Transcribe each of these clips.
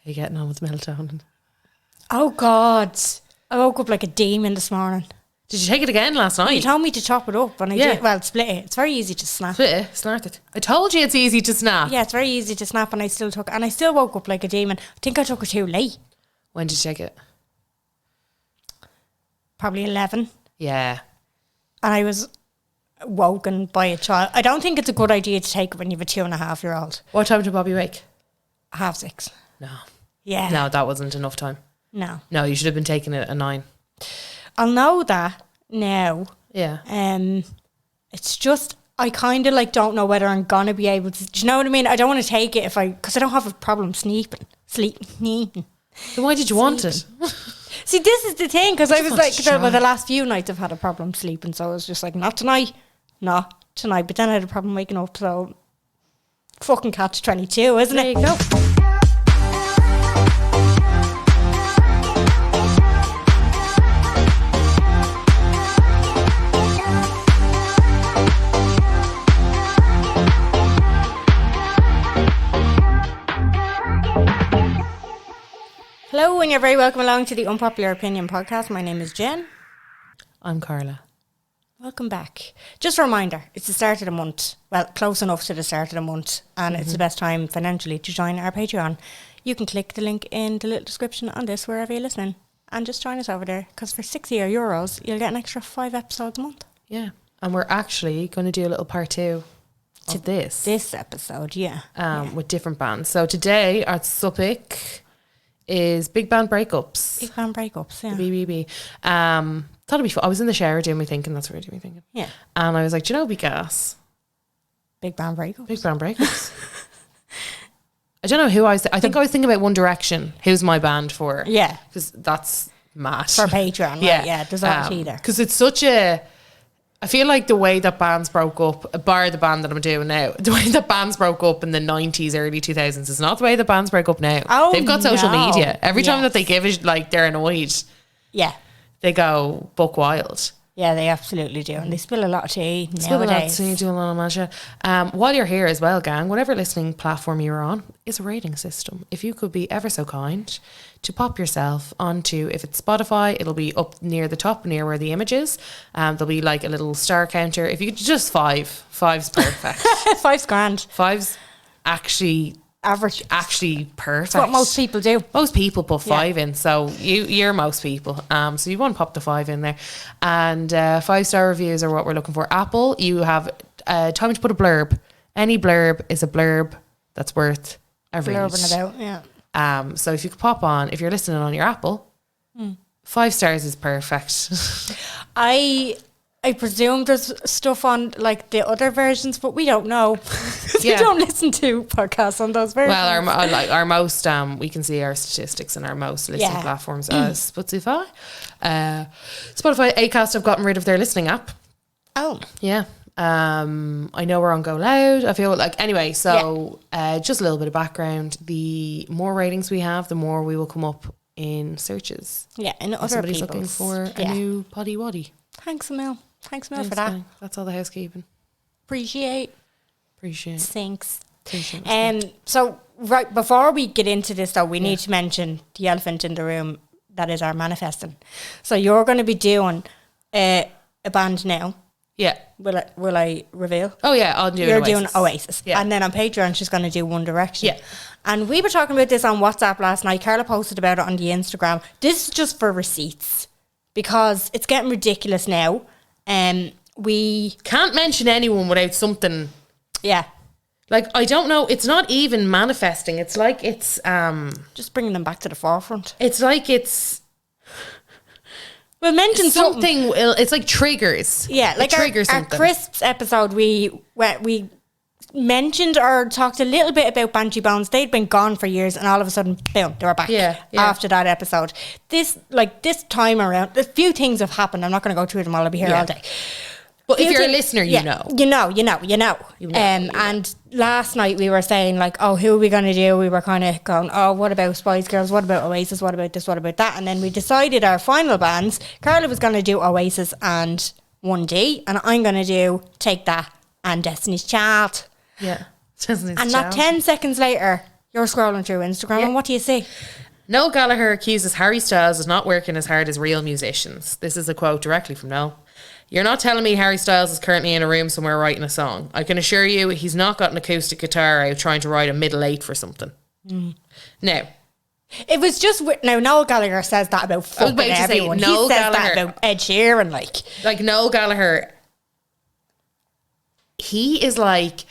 you getting on with melatonin? Oh, God. I woke up like a demon this morning. Did you take it again last night? You told me to chop it up and I did. Well, split it. It's very easy to snap. Split it, snort it. I told you it's easy to snap. Yeah, it's very easy to snap and I still took it. And I still woke up like a demon. I think I took it too late. When did you take it? Probably 11. Yeah. And I was woken by a child. I don't think it's a good idea to take it when you have a 2.5-year-old. What time did Bobby wake? 6:30. No. Yeah. No, that wasn't enough time. No. No, you should have been taking it at 9. I'll know that now. Yeah. It's just, I kind of like don't know whether I'm going to be able to, do you know what I mean? I don't want to take it because I don't have a problem sleeping. Then why did you want it? See, this is the thing, because I was like, try. the last few nights I've had a problem sleeping, so I was just like, not tonight. But then I had a problem waking up, so fucking catch 22, isn't it? There you go. Hello, and you're very welcome along to the Unpopular Opinion podcast. My name is Jen. I'm Carla. Welcome back. Just a reminder, it's the start of the month. Well, close enough to the start of the month, and it's the best time financially to join our Patreon. You can click the link in the little description on this wherever you're listening, and just join us over there, because for €60 you'll get an extra 5 episodes a month. Yeah, and we're actually going to do a little part 2 of this episode, with different bands. So today our topic is big band breakups. Big band breakups, yeah. The BBB. Thought it'd be fun. I was in the shower doing my thinking. That's what I do my thinking. Yeah. And I was like, do you know what'd be gas? Big band breakups. Big band breakups. I don't know who I think I was thinking about One Direction. Who's my band for? Yeah. Because that's mad. For Patreon, right? Yeah, there's that either. Because it's such a... I feel like the way that bands broke up, bar the band that I'm doing now, the way that bands broke up in the 90s, early 2000s is not the way that bands break up now. Oh, they've got social no. media. Every time that they give it, like, they're annoyed. Yeah. They go buck wild. Yeah, they absolutely do. And they spill a lot of tea nowadays. Spill a lot of tea, do a lot of magic. While you're here as well, gang, whatever listening platform you're on is a rating system. If you could be ever so kind to pop yourself onto, if it's Spotify, it'll be up near the top, near where the image is. There'll be like a little star counter. If you could just 5. 5's perfect. 5's grand. 5's actually perfect. It's what most people do. Most people put 5 in, so you're most people. So you want to pop the 5 in there. And 5-star reviews are what we're looking for. Apple, you have time to put a blurb. Any blurb is a blurb that's worth a read. Blurbing about, yeah. So if you could pop on, if you're listening on your Apple, 5 stars is perfect. I presume there's stuff on like the other versions, but we don't know. We don't listen to podcasts on those versions. Well, our most, we can see our statistics in our most listening platforms as Spotify. Spotify, Acast have gotten rid of their listening app. Oh. Yeah. I know we're on Go Loud. I feel like, anyway, so just a little bit of background. The more ratings we have, the more we will come up in searches. Yeah, and other somebody's people's. looking for a new poddy waddy. Thanks, Emil. Thanks for that. That's all the housekeeping. Appreciate. Thanks. So right before we get into this, though, we need to mention the elephant in the room. That is our manifesting. So you're going to be doing a band now. Yeah. Will I reveal? Oh yeah, I'll do You're Oasis. doing Oasis. Yeah. And then on Patreon she's going to do One Direction. Yeah. And we were talking about this on WhatsApp last night. Carla posted about it on the Instagram. This is just for receipts because it's getting ridiculous now. We can't mention anyone without something. Yeah. Like, I don't know, it's not even manifesting. It's like it's just bringing them back to the forefront. It's like it's we'll mention something. It's like triggers. Yeah, like our Crisps episode, we mentioned or talked a little bit about Banshee Bones. They'd been gone for years, and all of a sudden, boom, they were back. Yeah. After that episode, this time around, a few things have happened. I'm not going to go through them all. I'll be here all day. But if you're a listener, you know. And last night we were saying like, oh, who are we going to do? We were kind of going, oh, what about Spice Girls? What about Oasis? What about this? What about that? And then we decided our final bands. Carla was going to do Oasis and 1D, and I'm going to do Take That and Destiny's Child. Yeah. And not 10 seconds later, You're scrolling through Instagram, and what do you see? Noel Gallagher accuses Harry Styles of not working as hard as real musicians. This is a quote directly from Noel. You're not telling me Harry Styles is currently in a room somewhere writing a song. I can assure you he's not got an acoustic guitar out trying to write a middle eight for something. Now, it was just now Noel Gallagher says that about fucking everyone. He says that about Ed Sheeran, like Noel Gallagher. He is like,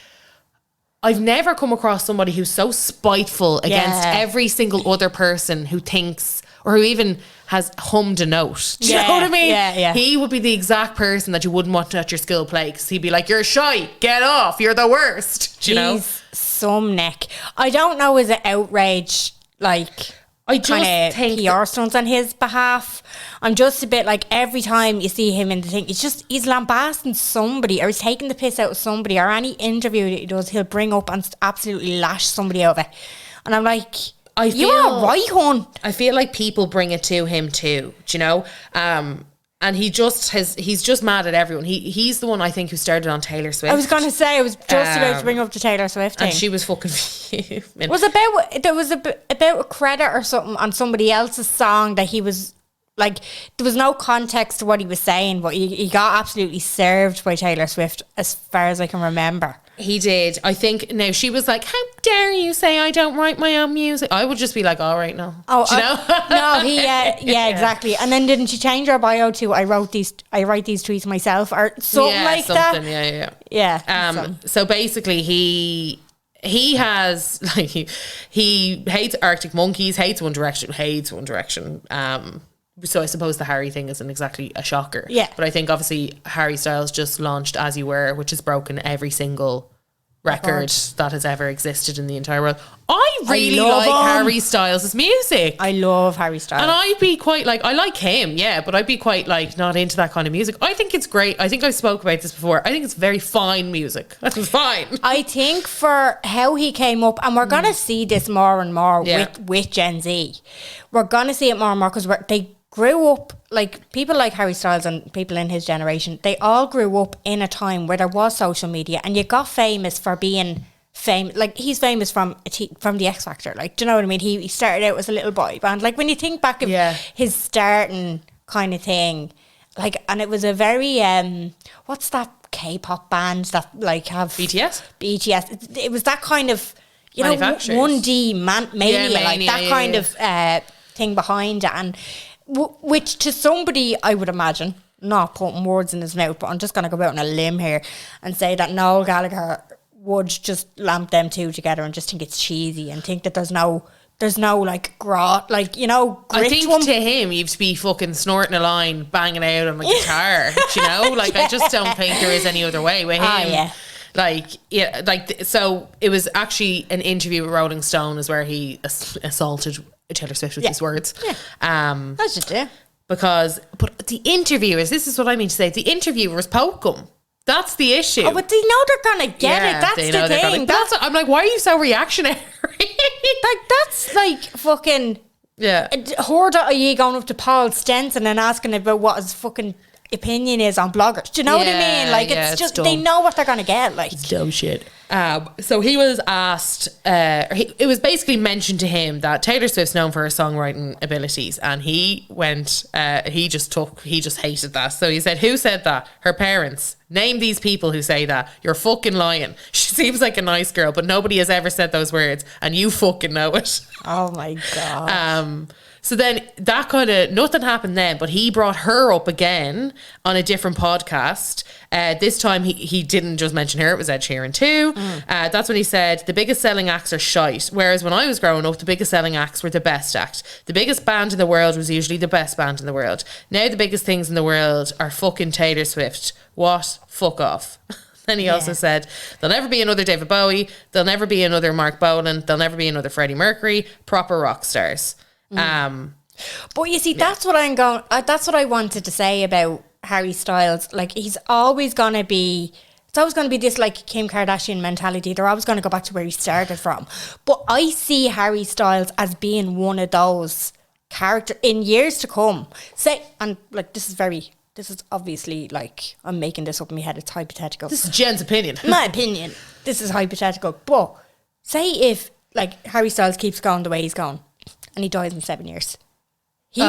I've never come across somebody who's so spiteful against every single other person who thinks or who even has hummed a note. Do you know what I mean? Yeah. He would be the exact person that you wouldn't want at your school play because he'd be like, you're shy, get off, you're the worst. Do you know? Some neck. I don't know, is it outrage, like, I just think PR stunts on his behalf? I'm just a bit like, every time you see him in the thing, he's lambasting somebody or he's taking the piss out of somebody, or any interview that he does, he'll bring up and absolutely lash somebody over. And I'm like, you're right, hon. I feel like people bring it to him too, do you know? And he's just mad at everyone. He's the one, I think, who started on Taylor Swift. I was going to say, I was just about to bring up the Taylor Swift thing. And she was fucking fuming. There was about a credit or something on somebody else's song that he was, like, there was no context to what he was saying, but he got absolutely served by Taylor Swift as far as I can remember. He did. I think, now she was like, how dare you say I don't write my own music? I would just be like, all right, no. Oh, do you know? No, yeah, exactly. And then didn't she change her bio to I write these tweets myself or something like that? Yeah. So basically he has, like, he hates Arctic Monkeys, hates One Direction. So I suppose the Harry thing isn't exactly a shocker. Yeah. But I think obviously Harry Styles just launched As You Were, which has broken every single record that has ever existed in the entire world. I really like Harry Styles' music. I love Harry Styles. And I'd be quite like, I like him, yeah, but I'd be quite like not into that kind of music. I think it's great. I think I spoke about this before. I think it's very fine music. That's fine. I think for how he came up, and we're going to see this more and more with Gen Z. We're going to see it more and more because they grew up, like people like Harry Styles and people in his generation, they all grew up in a time where there was social media and you got famous for being famous. Like, he's famous from the X Factor, like, do you know what I mean? He started out as a little boy band. Like, when you think back of his starting kind of thing, like, and it was a very what's that K-pop band that like have BTS? It was that kind of, you know, 1D mania, like that kind of thing behind it. And which to somebody, I would imagine, not putting words in his mouth, but I'm just going to go out on a limb here and say that Noel Gallagher would just lamp them two together and just think it's cheesy and think that there's no like you know, grit. I think to him you'd be fucking snorting a line, banging out on a guitar, you know, like I just don't think there is any other way with him. So it was actually an interview with Rolling Stone is where he assaulted Taylor Swift with his words. That's just it. But the interviewers, this is what I mean to say, the interviewers poke him. That's the issue. Oh, but they know they're gonna get it. That's the thing. I'm like, why are you so reactionary? Like, that's like fucking Horda, are you going up to Paul Stenson and asking about what his fucking opinion is on bloggers? Do you know what I mean? Like, it's just dumb. They know what they're gonna get. Like, it's dumb shit. So he was asked, it was basically mentioned to him that Taylor Swift's known for her songwriting abilities, and he went, he just hated that. So he said, who said that? Her parents. Name these people who say that. You're fucking lying. She seems like a nice girl, but nobody has ever said those words, and you fucking know it. Oh my God. So then that kind of, nothing happened then, but he brought her up again on a different podcast. This time he didn't just mention her, it was Ed Sheeran too. That's when he said, the biggest selling acts are shite. Whereas when I was growing up, the biggest selling acts were the best act. The biggest band in the world was usually the best band in the world. Now the biggest things in the world are fucking Taylor Swift. What? Fuck off. Then he also said, there'll never be another David Bowie. There'll never be another Mark Bolan. There'll never be another Freddie Mercury. Proper rock stars. But you see, that's what I'm going. That's what I wanted to say about Harry Styles. Like, he's always going to be. It's always going to be this like Kim Kardashian mentality. They're always going to go back to where he started from. But I see Harry Styles as being one of those characters in years to come. And like, this is obviously like, I'm making this up in my head. It's hypothetical. This is Jen's opinion. My opinion. This is hypothetical. But say if like Harry Styles keeps going the way he's going, and he dies in 7 years. He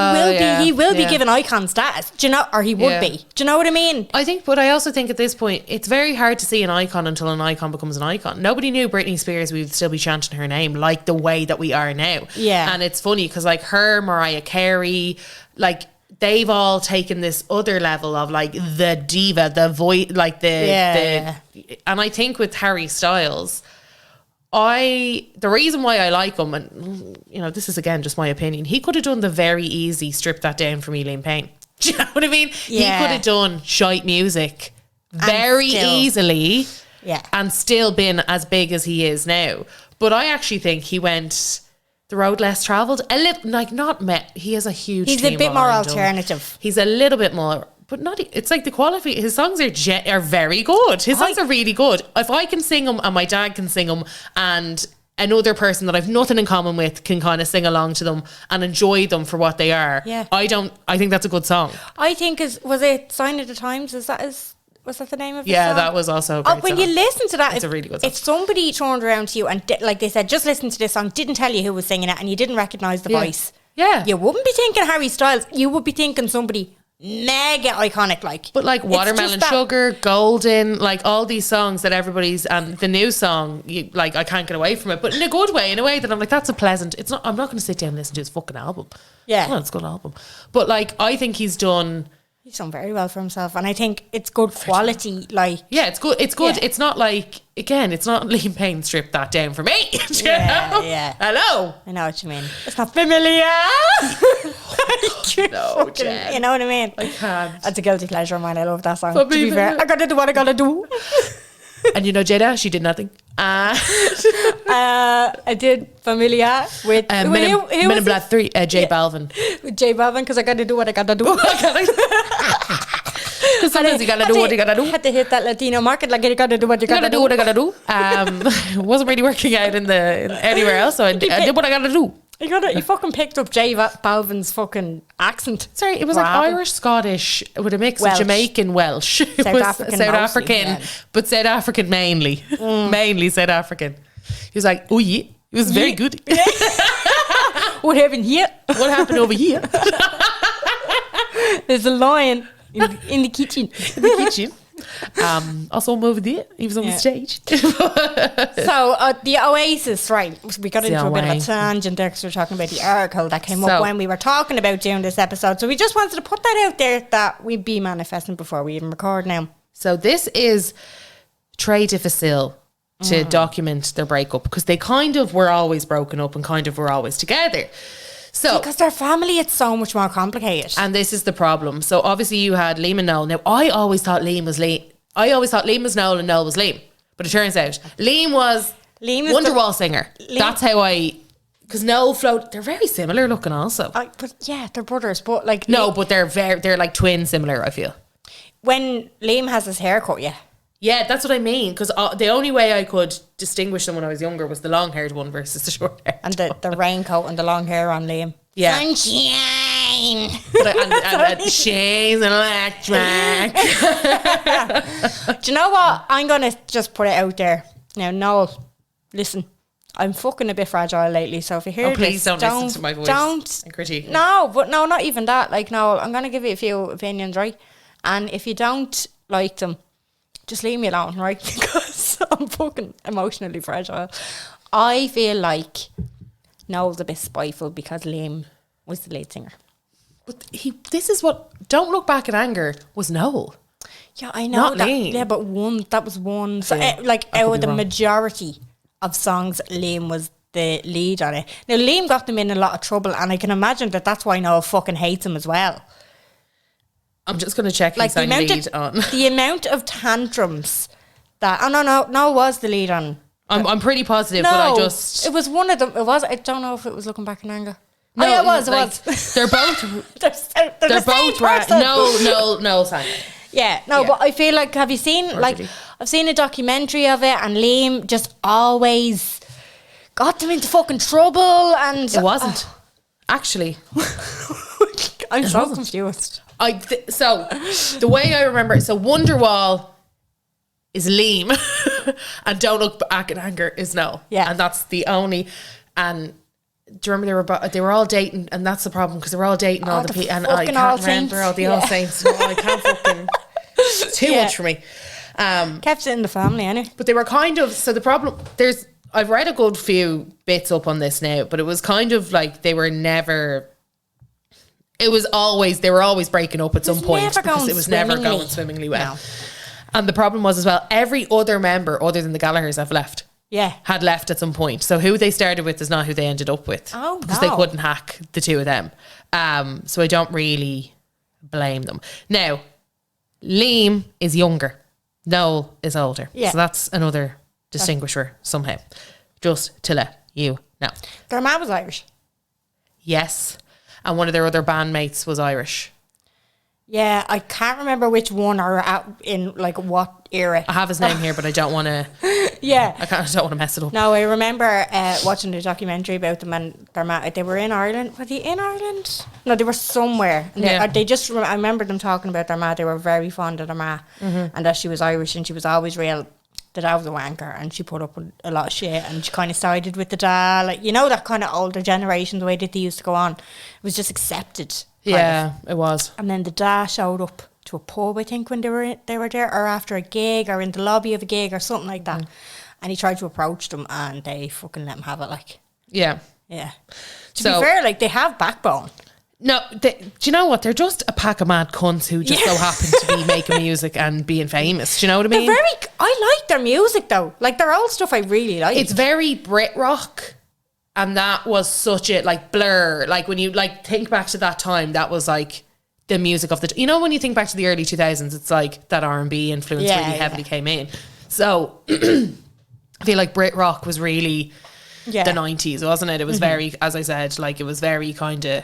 will be given icon status. Do you know? Or he would be. Do you know what I mean? I think, but I also think at this point, it's very hard to see an icon until an icon becomes an icon. Nobody knew Britney Spears, we would still be chanting her name like the way that we are now. Yeah. And it's funny because like her, Mariah Carey, like they've all taken this other level of like the diva, the voice, like the and I think with Harry Styles, the reason why I like him, and you know, this is again just my opinion, he could have done the very easy strip that down from Liam Payne. Do you know what I mean? Yeah. He could have done shite music very easily, and still been as big as he is now. But I actually think he went the road less travelled. A little, like he has a huge. He's a bit more alternative. He's a little bit more. But not, it's like the quality. His songs are very good. His songs are really good. If I can sing them and my dad can sing them and another person that I've nothing in common with can kind of sing along to them and enjoy them for what they are. Yeah. I think that's a good song. I think was it Sign of the Times? Was that the name of the Yeah, song? that was also a great when song. you listen to that, it's a really good song. If somebody turned around to you and like they said, just listen to this song, didn't tell you who was singing it and you didn't recognise the voice. Yeah. You wouldn't be thinking Harry Styles. You would be thinking somebody mega iconic, like. But like Watermelon Sugar, Golden, like all these songs that everybody's, and the new song, like I can't get away from it, but in a good way, in a way that I'm like, that's a pleasant. It's not. I'm not going to sit down and listen to his fucking album. Yeah, well, it's a good album, but like I think he's done very well for himself, and I think it's good quality. Like, yeah, it's good. It's good. Yeah. It's not like, again, it's not Liam Payne stripped that down for me. Yeah. Hello. I know what you mean. It's not familiar. No, Jen. You know what I mean? I can't. That's a guilty pleasure of mine. I love that song. But To be fair, I gotta do what I gotta do. And you know Jada, she did nothing. I did Familia with Men in Black 3, J Balvin. With J Balvin, because I gotta do what I gotta do. Because sometimes you gotta do what you gotta do. Had to hit that Latino market, like you gotta do what you gotta do. What I gotta do. It wasn't really working out in anywhere else, so I did what I gotta do. You fucking picked up J Balvin's fucking accent. Sorry, it was like Irish, Scottish with a mix of Jamaican, Welsh. South African, but South African mainly. Mainly South African. He was like, oh yeah. It was very good. What happened here? What happened over here? There's a lion in the kitchen. I saw him over there. He was on the stage. So the Oasis, right? We got into a bit of a tangent there because we were talking about the article that came up when we were talking about doing this episode. So we just wanted to put that out there that we'd be manifesting before we even record now. So this is très difficile to document their breakup because they kind of were always broken up and kind of were always together. So, because their family, it's so much more complicated. And this is the problem. So obviously you had Liam and Noel. Now I always thought Liam was Noel and Noel was Liam. But it turns out Liam was Wonderwall singer. That's how because Noel float. They're very similar looking also. But yeah, they're brothers. But like but they're like twin similar, I feel. When Liam has his hair cut, yeah, that's what I mean. Because the only way I could distinguish them when I was younger was the long-haired one versus the short-haired and the raincoat and the long hair on Liam. Yeah. Sunshine. and she's electric. Do you know what? I'm going to just put it out there. Now, Noel, listen, I'm fucking a bit fragile lately, so if you hear please don't listen to my voice. Don't. And critique. No, not even that. Like, Noel, I'm going to give you a few opinions, right? And if you don't like them, just leave me alone, right? Because I'm fucking emotionally fragile. I feel like Noel's a bit spiteful because Liam was the lead singer. But Don't Look Back in Anger was Noel. Yeah, I know. Not Liam. Yeah, but that was one. So, out of the majority of songs, Liam was the lead on it. Now, Liam got them in a lot of trouble, and I can imagine that's why Noel fucking hates him as well. I'm just going to check who sang lead on. The amount of tantrums that... Oh, no, Noel was the lead on... I'm pretty positive, but I just... it was one of them. It was... I don't know if it was Looking Back in Anger. No, it was. They're both... they're both right. No sang it. Yeah, but I feel like... Have you seen... I've seen a documentary of it, and Liam just always got them into fucking trouble, and... It wasn't. Actually. I'm so confused. So the way I remember it, so Wonderwall is Liam. and don't look back in anger is no. Yeah. And that's the only, and do you remember they were all dating, and that's the problem because they were all dating all the people, and I can't remember all the All Saints. No, I can't fucking, too much for me. Kept it in the family anyway. But they were kind of, so the problem, I've read a good few bits up on this now, but it was kind of like they were always breaking up at some point because it was never going swimmingly well. No. And the problem was as well, every other member other than the Gallaghers had left at some point. So who they started with is not who they ended up with. Oh, because they couldn't hack the two of them. So I don't really blame them. Now, Liam is younger. Noel is older. Yeah. So that's another distinguisher somehow. Just to let you know. Their mum was Irish. Yes. And one of their other bandmates was Irish. Yeah, I can't remember which one or in like what era. I have his name here, but I don't want to. Yeah, I don't want to mess it up. No, I remember watching the documentary about them and they were in Ireland. Were they in Ireland? No, they were somewhere. And I remember them talking about their ma. They were very fond of their ma, and that she was Irish and she was always real. The dad was a wanker and she put up with a lot of shit and she kind of sided with the dad, like, you know, that kind of older generation, the way that they used to go on. It was just accepted. Yeah, it was. And then the dad showed up to a pub, I think, when they were there, or after a gig, or in the lobby of a gig, or something like that. And he tried to approach them, and they fucking let him have it. Like, yeah. To be fair, like, they have backbone. No, do you know what? They're just a pack of mad cunts who just so happen to be making music and being famous. Do you know what I mean? I like their music though. Like their old stuff, I really like. It's very Brit rock. And that was such a, like, Blur. Like, when you, like, think back to that time, that was, like, the music of the... You know, when you think back to the early 2000s, it's, like, that R&B influence really heavily came in. So, I feel like Brit rock was really the 90s, wasn't it? It was very, as I said, like, it was very kind of...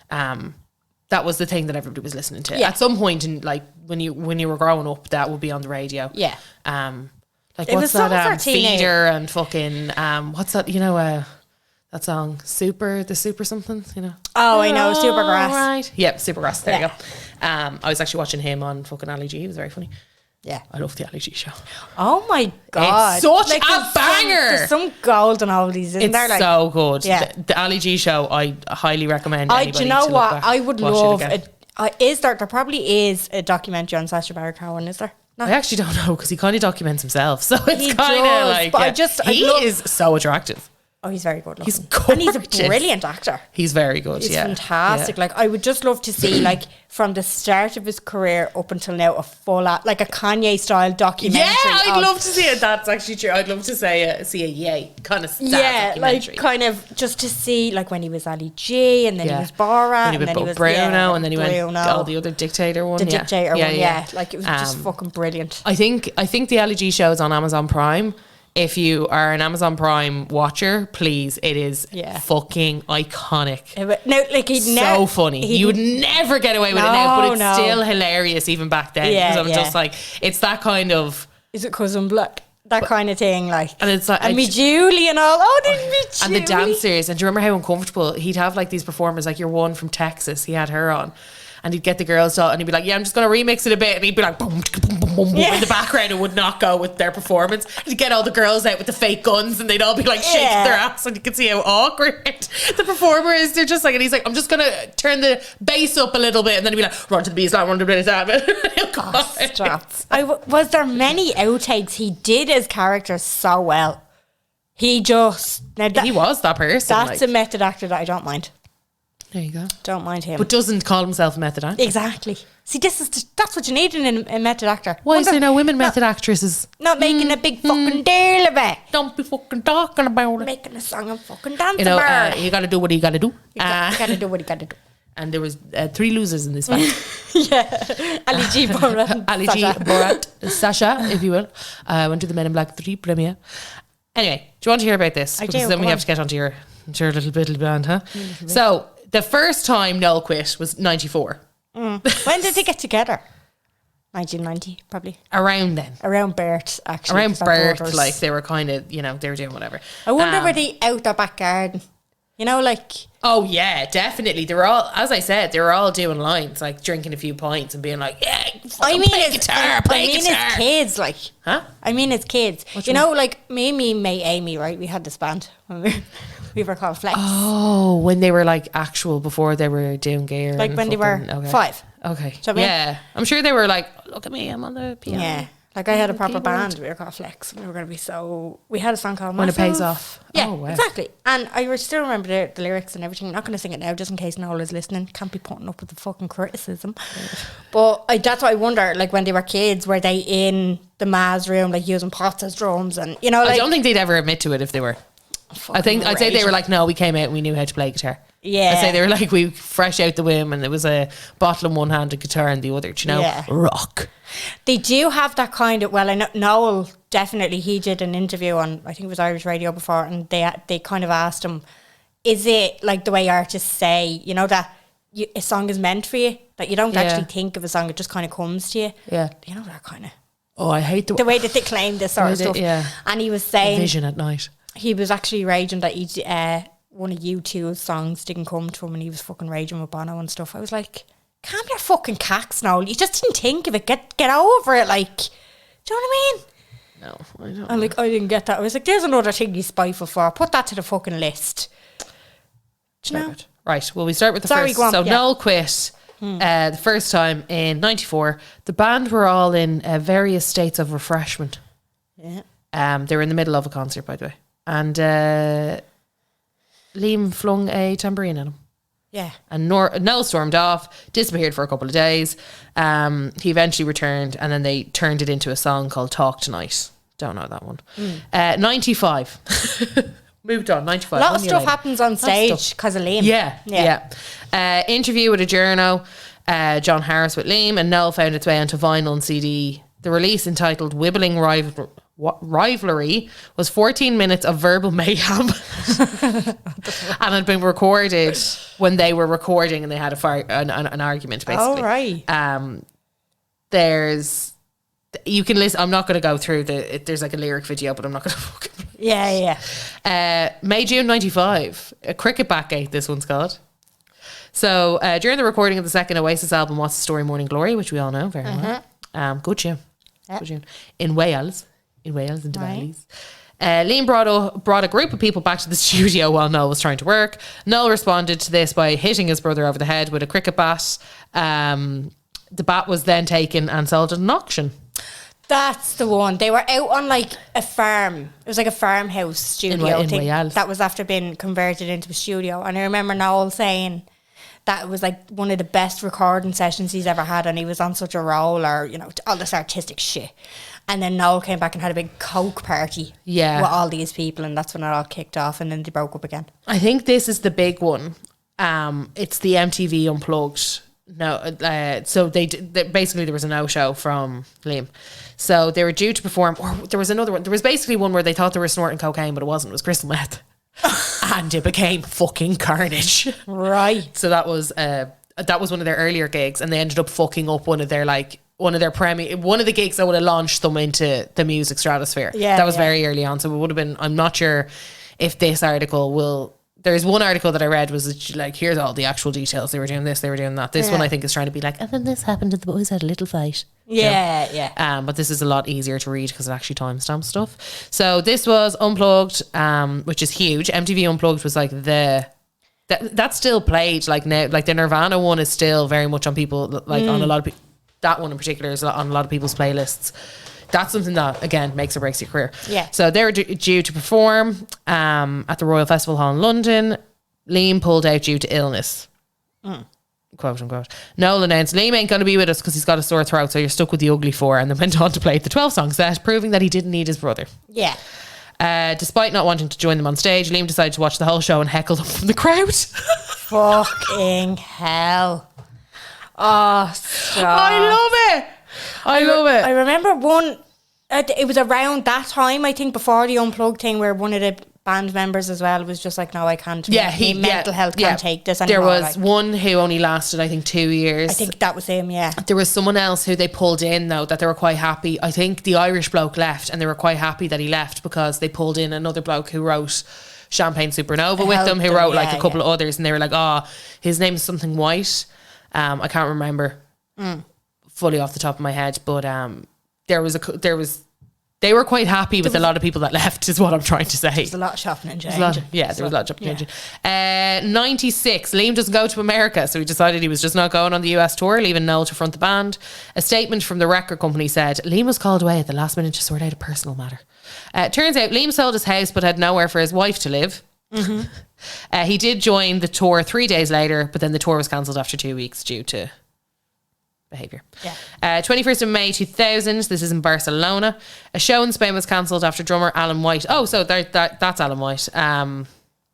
that was the thing that everybody was listening to. At some point, in like, when you were growing up, that would be on the radio. Yeah. Like, what's that? Feeder and fucking... what's that, you know... that song, the super something, you know. Oh, I know, Supergrass. Right. Yep, Supergrass. There you go. I was actually watching him on fucking Ali G. He was very funny. Yeah, I love the Ali G show. Oh my god, it's such a banger. There's some golden oldies, isn't there? Like, so good. Yeah, the Ali G show. I highly recommend. Anybody do you know to what? Look back, I would love. Is there probably is a documentary on Sacha Baron Cohen? Is there? No. I actually don't know because he kind of documents himself, so it's kind of like. But he is so attractive. Oh, he's very good looking. He's gorgeous. And he's a brilliant actor. He's very good, he's fantastic. Yeah. Like, I would just love to see, like, from the start of his career up until now, a full, like a Kanye-style documentary. Yeah, I'd love to see it. That's actually true. I'd love to see a Yay kind of documentary. Like, kind of just to see, like, when he was Ali G, and then he was Borat, and then he was Bruno, and then he went all the other Dictator one. The Dictator one, yeah. Like, it was just fucking brilliant. I think the Ali G show is on Amazon Prime. If you are an Amazon Prime watcher, please, it is fucking iconic. No, like so funny. You would never get away with it now, but it's still hilarious even back then. Because I'm just like, it's that kind of... Is it Cousin Black? That kind of thing, like... And it's like... And me Julie and all. Oh, didn't me Julie? And the dancers. And do you remember how uncomfortable he'd have, like, these performers, like your one from Texas, he had her on. And he'd get the girls to, and he'd be like, yeah, I'm just going to remix it a bit. And he'd be like, boom, boom, boom, boom, in the background. It would not go with their performance. And he'd get all the girls out with the fake guns and they'd all be like shaking their ass. And you could see how awkward the performer is. They're just like, and he's like, I'm just going to turn the bass up a little bit. And then he'd be like, run to the beat, run to the beat. Was there many outtakes? He did his character so well. He just... he was that person. That's a method actor that I don't mind. There you go. Don't mind him. But doesn't call himself a method actor. Exactly. See, that's what you need in a method actor. Why is there no women method actresses? Not making a big fucking deal of it. Don't be fucking talking about it. Making a song and fucking dancing. You know, you got to do what you got to do. You got to do what you got to do. And there was 3 losers in this fight. Ali G, Borat, Ali G, Borat, Sasha, if you will. Went to the Men in Black 3 premiere. Anyway, do you want to hear about this? Because then we have to get onto your little bit of band, huh? So... The first time Noel quit was 94. When did they get together? 1990, probably. Around then. Around birth, actually. Around birth, like, they were kind of, you know, they were doing whatever. I wonder were they out their back garden? You know, like... Oh, yeah, definitely. They were all, as I said, they were all doing lines, like drinking a few pints and being like, yeah, play guitar. As kids, like... Huh? I mean, as kids. You know, like, me and me mate Amy, right? We had this band. We were called Flex. Oh, when they were like actual, before they were doing gear. Like when they were 5. Okay. So I'm sure they were like, look at me, I'm on the piano. Yeah. Like I had a proper band, we were called Flex. We were going to be so... We had a song called When Massive. It Pays Off. Yeah, oh, wow. exactly. And I still remember the lyrics and everything. I'm not going to sing it now just in case Noel is listening. Can't be putting up with the fucking criticism. But that's what I wonder, like when they were kids, were they in the Ma's room, like using pots as drums and, you know, like... I don't think they'd ever admit to it if they were. I'd say they were like, no, we came out and we knew how to play guitar. Yeah. I'd say they were like, we fresh out the whim and there was a bottle in one hand, a guitar in the other, do you know? Yeah. Rock. They do have that kind of... Well, I know Noel, definitely, he did an interview on, I think it was Irish radio before, and they kind of asked him, is it like the way artists say, you know, that a song is meant for you? That you don't actually think of a song, it just kind of comes to you? Yeah. You know, that kind of... Oh, I hate the way that they claim this sort of stuff. Yeah. And he was saying... Vision at night. He was actually raging that one of U2's songs didn't come to him and he was fucking raging with Bono and stuff. I was like, calm your fucking cacks now. You just didn't think of it. Get over it. Like, do you know what I mean? No, I don't. And like, I didn't get that. I was like, there's another thing you spiteful for. Put that to the fucking list. Do you know? Right, well, we start with the Sorry, first. go on, So yeah. Noel quit the first time in 94. The band were all in various states of refreshment. Yeah. They were in the middle of a concert, by the way. And Liam flung a tambourine at him. Yeah. And Noel stormed off, disappeared for a couple of days. He eventually returned, and then they turned it into a song called Talk Tonight. Don't know that one. 95. Moved on, 95. A lot of stuff happens on stage because of Liam. Yeah. Interview with a journo, John Harris with Liam, and Noel found its way onto vinyl and CD. The release, entitled Wibbling Rivalry, was 14 minutes of verbal mayhem and had been recorded when they were recording and they had an argument, basically. Oh, right. You can listen. I'm not going to go through there's like a lyric video, but I'm not going to fucking... Yeah. May, June 95. A cricket bat gate, this one's called. So during the recording of the second Oasis album, What's the Story, Morning Glory, which we all know very well. Good tune. Good tune. In Wales, in the valleys. Liam brought a group of people back to the studio while Noel was trying to work. Noel responded to this by hitting his brother over the head with a cricket bat. The bat was then taken and sold at an auction. That's the one. They were out on like a farm. It was like a farmhouse studio thing that was after being converted into a studio. And I remember Noel saying that it was like one of the best recording sessions he's ever had, and he was on such a roll, or, you know, all this artistic shit. And then Noel came back and had a big coke party with all these people, and that's when it all kicked off, and then they broke up again. I think this is the big one. It's the MTV Unplugged. So basically there was a no-show from Liam. So they were due to perform, or there was another one. There was basically one where they thought they were snorting cocaine, but it wasn't. It was crystal meth. And it became fucking carnage. Right. So that was one of their earlier gigs, and they ended up fucking up one of the gigs that would have launched them into the music stratosphere. Yeah. That was very early on. So it would have been, I'm not sure if this article will... There's one article that I read was like, here's all the actual details. They were doing this, they were doing that. This one I think is trying to be like, and then this happened and the boys had a little fight. Yeah. But this is a lot easier to read because it actually timestamps stuff. So this was Unplugged, which is huge. MTV Unplugged was like that's still played like now. Like the Nirvana one is still very much on people, like on a lot of people. That one in particular is on a lot of people's playlists. That's something that, again, makes or breaks your career. Yeah. So they were due to perform at the Royal Festival Hall in London. Liam pulled out due to illness. Quote unquote. Noel announced, Liam ain't going to be with us because he's got a sore throat, so you're stuck with the ugly four, and then went on to play the 12-song set, proving that he didn't need his brother. Yeah. Despite not wanting to join them on stage, Liam decided to watch the whole show and heckle them from the crowd. Fucking hell. Oh, stop. I love it. I remember it was around that time, I think, before the Unplugged thing, where one of the band members as well was just like, no, I can't. Mental health can't take this anymore. There was one who only lasted, I think, 2 years. I think that was him, yeah. There was someone else who they pulled in, though, that they were quite happy. I think the Irish bloke left, and they were quite happy that he left because they pulled in another bloke who wrote Champagne Supernova with them, who wrote like a couple of others, and they were like, oh, his name is something White. I can't remember fully off the top of my head, but they were quite happy with a lot of people that left, is what I'm trying to say. There's a lot of shopping and change. There was a lot of shopping and change. 96, Liam doesn't go to America, so he decided he was just not going on the US tour, leaving Noel to front the band. A statement from the record company said, Liam was called away at the last minute to sort out a personal matter. Turns out Liam sold his house but had nowhere for his wife to live. He did join the tour 3 days later, but then the tour was cancelled after 2 weeks due to behaviour. 21st of May 2000, this is in Barcelona. A show in Spain was cancelled after drummer Alan White. Oh, so that's Alan White.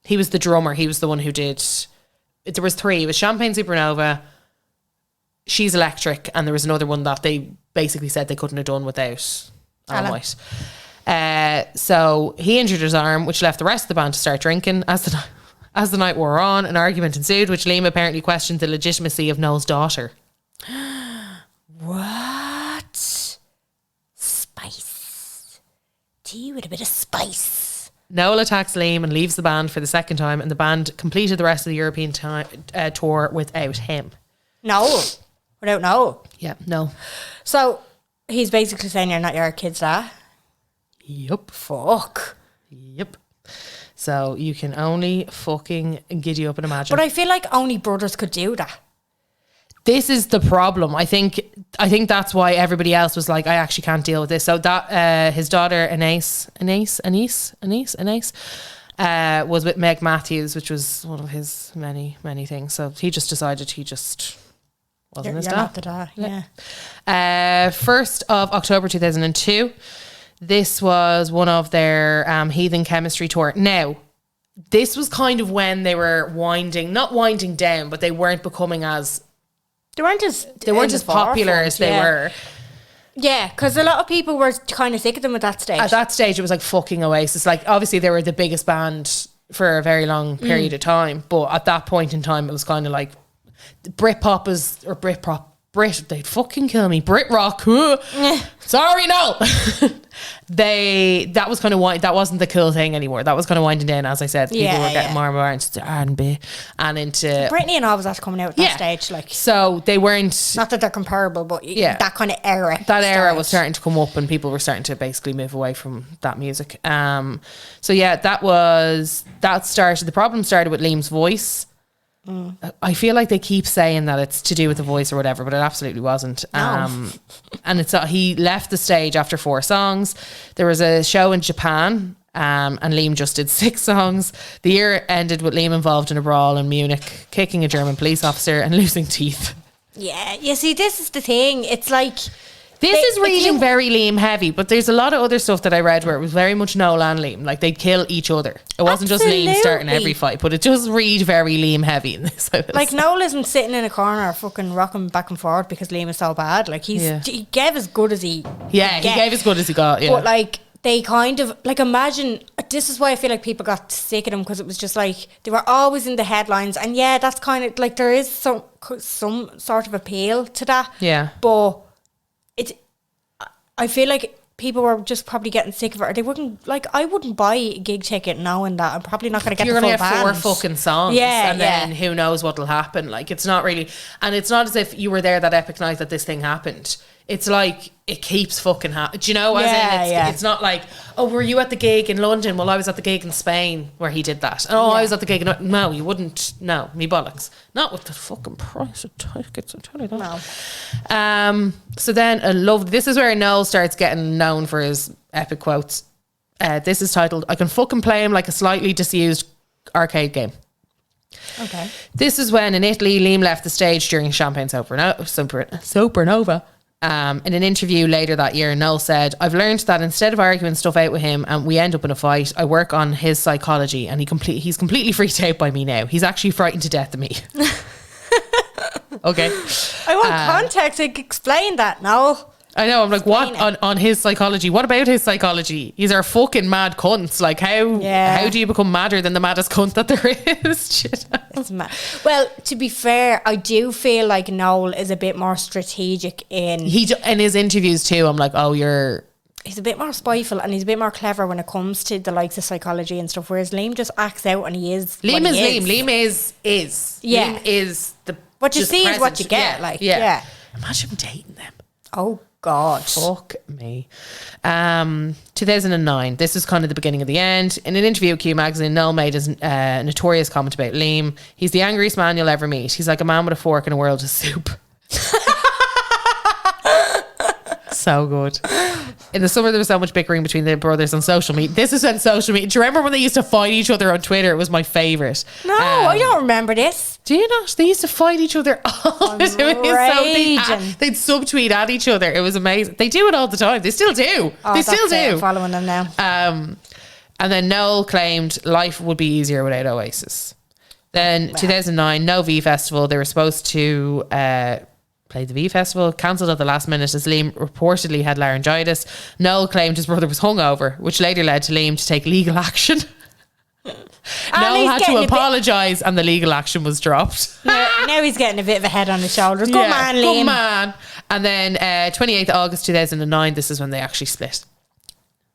He was the drummer. He was the one who did. There was 3. It was Champagne Supernova, She's Electric, and there was another one that they basically said they couldn't have done without Alan White. So he injured his arm, which left the rest of the band to start drinking. As the night wore on, an argument ensued, which Liam apparently questioned the legitimacy of Noel's daughter. What? Spice. Tea with a bit of spice. Noel attacks Liam and leaves the band for the second time, and the band completed the rest of the European tour without him. No. Without Noel. Yeah, no. So he's basically saying you're not your kid's dad? Yup. Fuck. Yep. So you can only fucking giddy up and imagine. But I feel like only brothers could do that. This is the problem. I think that's why everybody else was like, I actually can't deal with this. So that his daughter Anais was with Meg Matthews, which was one of his many things. So he just decided he just wasn't his dad. Not the dad. Yeah. 1st of October 2002. This was one of their Heathen Chemistry tour. Now, this was kind of when they were not winding down, but they weren't becoming as. They weren't as popular as they were. Yeah, because a lot of people were kind of sick of them at that stage. At that stage, it was like fucking Oasis. Like, obviously, they were the biggest band for a very long period of time. But at that point in time, it was kind of like Britpop they'd fucking kill me. Brit rock. Sorry, no. That was kind of that wasn't the cool thing anymore. That was kind of winding down, as I said. People were getting more and more into R&B and into Britney and all was that coming out at that stage. Like, so they weren't. Not that they're comparable, but that kind of era. That era was starting to come up, and people were starting to basically move away from that music. So yeah, that started. The problem started with Liam's voice. I feel like they keep saying that it's to do with the voice or whatever, but it absolutely wasn't. No. And he left the stage after 4 songs. There was a show in Japan, and Liam just did 6 songs. The year ended with Liam involved in a brawl in Munich, kicking a German police officer and losing teeth. Yeah, you see, this is the thing. It's like this is reading very Liam heavy, but there's a lot of other stuff that I read where it was very much Noel and Liam. Like, they'd kill each other. It wasn't just Liam starting every fight, but it just read very Liam heavy in this. Like, Noel isn't sitting in a corner fucking rocking back and forth because Liam is so bad. Like, he gave as good as he he gave as good as he got. Yeah, but like, they kind of like, imagine, this is why I feel like people got sick of them, because it was just like they were always in the headlines, and that's kind of like, there is some sort of appeal to that. Yeah, but I feel like people were just probably getting sick of it, or they wouldn't, like, I wouldn't buy a gig ticket knowing that I'm probably not going to get the full band. You're going to have 4 fucking songs, and then who knows what'll happen. Like, it's not really, and it's not as if you were there that epic night that this thing happened. It's like, it keeps fucking happening. Do you know? It's not like, oh, were you at the gig in London? Well, I was at the gig in Spain where he did that. Oh, I was at the gig in... No, you wouldn't. No, me bollocks. Not with the fucking price of tickets, I'm telling you that. No. So then, this is where Noel starts getting known for his epic quotes. This is titled, I can fucking play him like a slightly disused arcade game. Okay. This is when, in Italy, Liam left the stage during Champagne Supernova. In an interview later that year, Noel said, I've learned that instead of arguing stuff out with him and we end up in a fight, I work on his psychology, and he's completely freaked out by me now. He's actually frightened to death of me. Okay. I want context to explain that, Noel. I know, I'm like, what on his psychology? What about his psychology? He's our fucking mad cunts. Like, how do you become madder than the maddest cunt that there is? It's mad. Well, to be fair, I do feel like Noel is a bit more strategic in his interviews too. I'm like, oh, he's a bit more spiteful and he's a bit more clever when it comes to the likes of psychology and stuff, whereas Liam just acts out and he is Liam what is he Liam. Liam is. Yeah. Liam is the what you just see is what present. you get. Imagine dating them. Oh God. Fuck me. 2009. This is kind of the beginning of the end. In an interview with Q Magazine, Noel made his notorious comment about Liam. He's the angriest man you'll ever meet. He's like a man with a fork in a world of soup. So good. In the summer, there was so much bickering between the brothers on social media. This is when social media. Do you remember when they used to fight each other on Twitter? It was my favourite. No, I don't remember this. Do you not? They used to fight each other all the time. They'd subtweet at each other. It was amazing. They do it all the time. They still do. They still do. I'm following them now. And then Noel claimed life would be easier without Oasis. Then 2009, no V Festival. They were supposed to played the V Festival, cancelled at the last minute as Liam reportedly had laryngitis. Noel claimed his brother was hungover, which later led to Liam to take legal action. Noel had to apologise and the legal action was dropped. Now he's getting a bit of a head on his shoulders. Good man, Liam. Good man. And then 28th August 2009, this is when they actually split.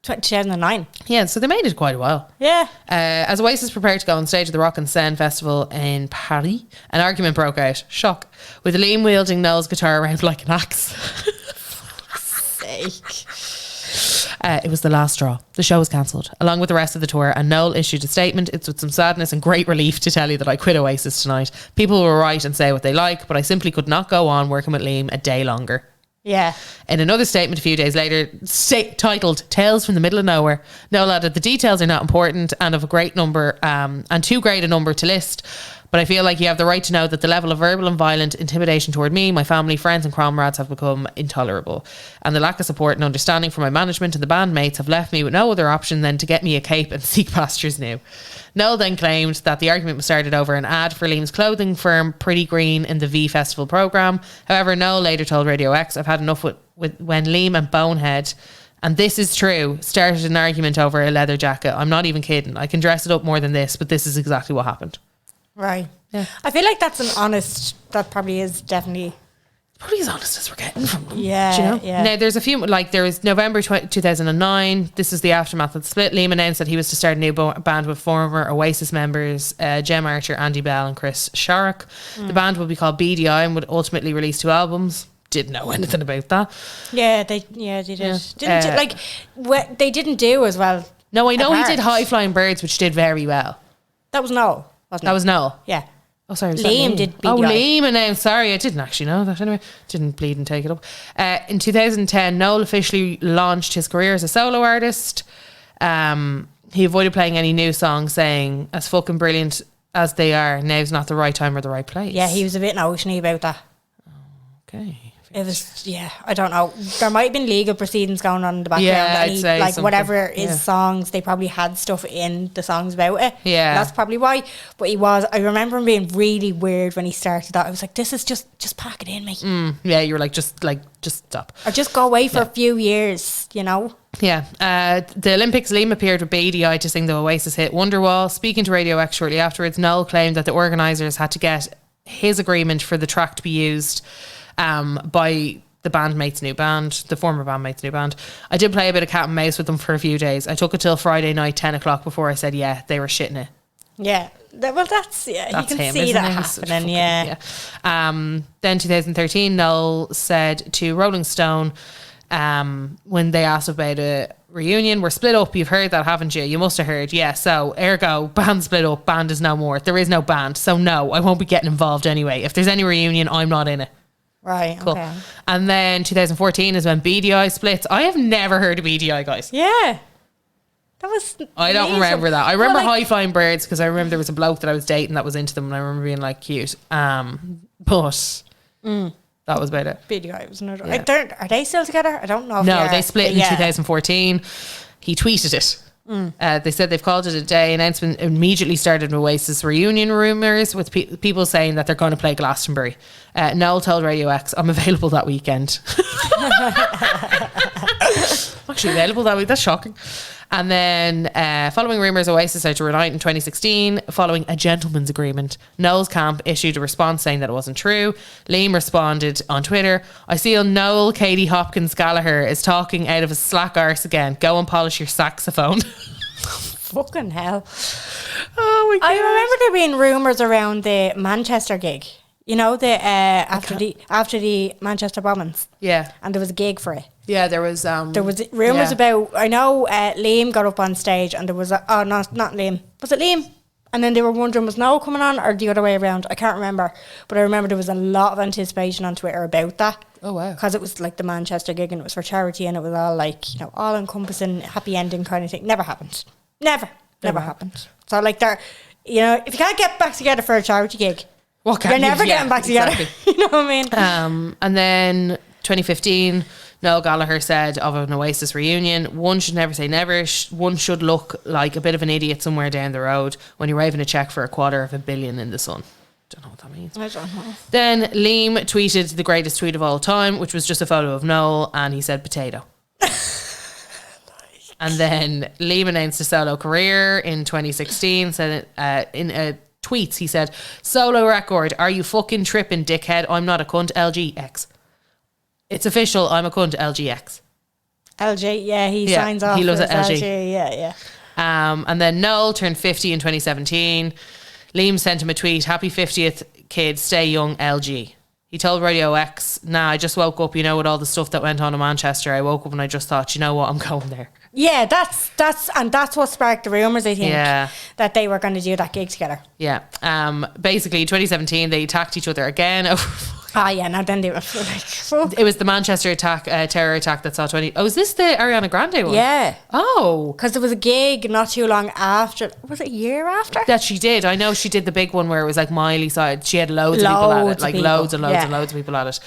2009. Yeah, so they made it quite a while. Yeah. As Oasis prepared to go on stage at the Rock and Seine Festival in Paris, an argument broke out. Shock. With Liam wielding Noel's guitar around like an axe. It was the last straw. The show was cancelled, along with the rest of the tour, and Noel issued a statement. It's with some sadness and great relief to tell you that I quit Oasis tonight. People will write and say what they like, but I simply could not go on working with Liam a day longer. Yeah. In another statement a few days later, titled Tales from the Middle of Nowhere, Noel added, the details are not important and of a great number, and too great a number to list. But I feel like you have the right to know that the level of verbal and violent intimidation toward me, my family, friends and comrades have become intolerable. And the lack of support and understanding from my management and the bandmates have left me with no other option than to get me a cape and seek pastures new. Noel then claimed that the argument was started over an ad for Liam's clothing firm Pretty Green in the V Festival programme. However, Noel later told Radio X, I've had enough with when Liam and Bonehead, and this is true, started an argument over a leather jacket. I'm not even kidding. I can dress it up more than this, but this is exactly what happened. Right. Yeah. I feel like that's an honest, that probably is definitely... Probably as honest as we're getting from them. Yeah, do you know? yeah. Now, there's a few, like there was November 2009. This is the aftermath of the split. Liam announced that he was to start a new band with former Oasis members Jem Archer, Andy Bell and Chris Sharrock. The band would be called BDI and would ultimately release 2 albums. Didn't know anything about that. Yeah, they did. They didn't do as well. No, I know apart. he did High Flying Birds, which did very well. That was Noel, wasn't it? That was Noel. Yeah. Oh, sorry. Was Liam that did BDI. Oh, Liam announced. Sorry, I didn't actually know that. Anyway, didn't bleed and take it up. In 2010, Noel officially launched his career as a solo artist. He avoided playing any new songs, saying, as fucking brilliant as they are, now's not the right time or the right place. Yeah, he was a bit notiony about that. Okay. It was, yeah, I don't know. There might have been legal proceedings going on in the background. Yeah, and I'd say like something. whatever his Yeah. songs, they probably had stuff in the songs about it. Yeah. That's probably why. But I remember him being really weird when he started that. I was like, this is just pack it in, mate. Yeah, you were like, just stop. Or just go away for a few years, you know? Yeah. The Olympics, Liam appeared with BDI to sing the Oasis hit Wonderwall. Speaking to Radio X shortly afterwards, Noel claimed that the organisers had to get his agreement for the track to be used by the bandmates' new band, the former bandmates' new band. I did play a bit of cat and mouse with them for a few days. I took it till Friday night, 10 o'clock before I said, yeah, they were shitting it. Yeah. That's you can him, see isn't that it? happening, yeah. Then 2013, Noel said to Rolling Stone, when they asked about a reunion, we're split up. You've heard that, haven't you? You must have heard. Yeah, so ergo, band split up, band is no more. There is no band. So no, I won't be getting involved anyway. If there's any reunion, I'm not in it. Right, Cool. okay. And then 2014 is when BDI splits. I have never heard of BDI, guys. Yeah. That was... I don't amazing. remember that. I remember Well, High Flying Birds because I remember there was a bloke that I was dating that was into them and I remember being like cute. But that was about it. BDI was another... Yeah. Are they still together? I don't know if No, they split in yeah. 2014. He tweeted it. They said they've called it a day. Announcement immediately started Oasis reunion rumours with people saying that they're going to play Glastonbury. Noel told Radio X, I'm available that weekend. I'm actually available that week. That's shocking. And then following rumours, Oasis are to reunite in 2016 following a gentleman's agreement. Noel's camp issued a response saying that it wasn't true. Liam responded on Twitter, I see Noel Katie Hopkins Gallagher is talking out of his slack arse again. Go and polish your saxophone. Fucking hell. Oh my God. I remember there being rumours around the Manchester gig. You know, the after the Manchester bombings. Yeah. And there was a gig for it. Yeah, there was rumours about, I know Liam got up on stage and there was not Liam. Was it Liam? And then they were wondering, was Noel coming on or the other way around? I can't remember. But I remember there was a lot of anticipation on Twitter about that. Oh, wow. Because it was like the Manchester gig and it was for charity and it was all like, you know, all encompassing, happy ending kind of thing. Never happened. Never happened. So like you know, if you can't get back together for a charity gig, you're never getting back together. Exactly. You know what I mean? And then 2015, Noel Gallagher said of an Oasis reunion, one should never say never. One should look like a bit of an idiot somewhere down the road when you're waving a check for $250 million in the sun. Don't know what that means. I don't know. Then Liam tweeted the greatest tweet of all time, which was just a photo of Noel, and he said potato. And then Liam announced a solo career in 2016. Said in tweets, he said, solo record, are you fucking tripping, dickhead? I'm not a cunt, LGX. It's official, I'm a cunt, LGX. LG, yeah, he signs off. He loves it, LG. Yeah. And then Noel turned 50 in 2017. Liam sent him a tweet, happy 50th, kid, stay young, LG. He told Radio X, I just woke up, you know, with all the stuff that went on in Manchester. I woke up and I just thought, you know what, I'm going there. Yeah, that's what sparked the rumours, I think. Yeah. That they were going to do that gig together. Yeah. Basically, 2017, they attacked each other again over... Now then they were like... It was the Manchester terror attack that saw 20... Oh, is this the Ariana Grande one? Yeah. Oh. Because there was a gig not too long after... Was it a year after? That she did. I know she did the big one where it was like Miley side. She had loads of people at it. Like loads and loads of people at it.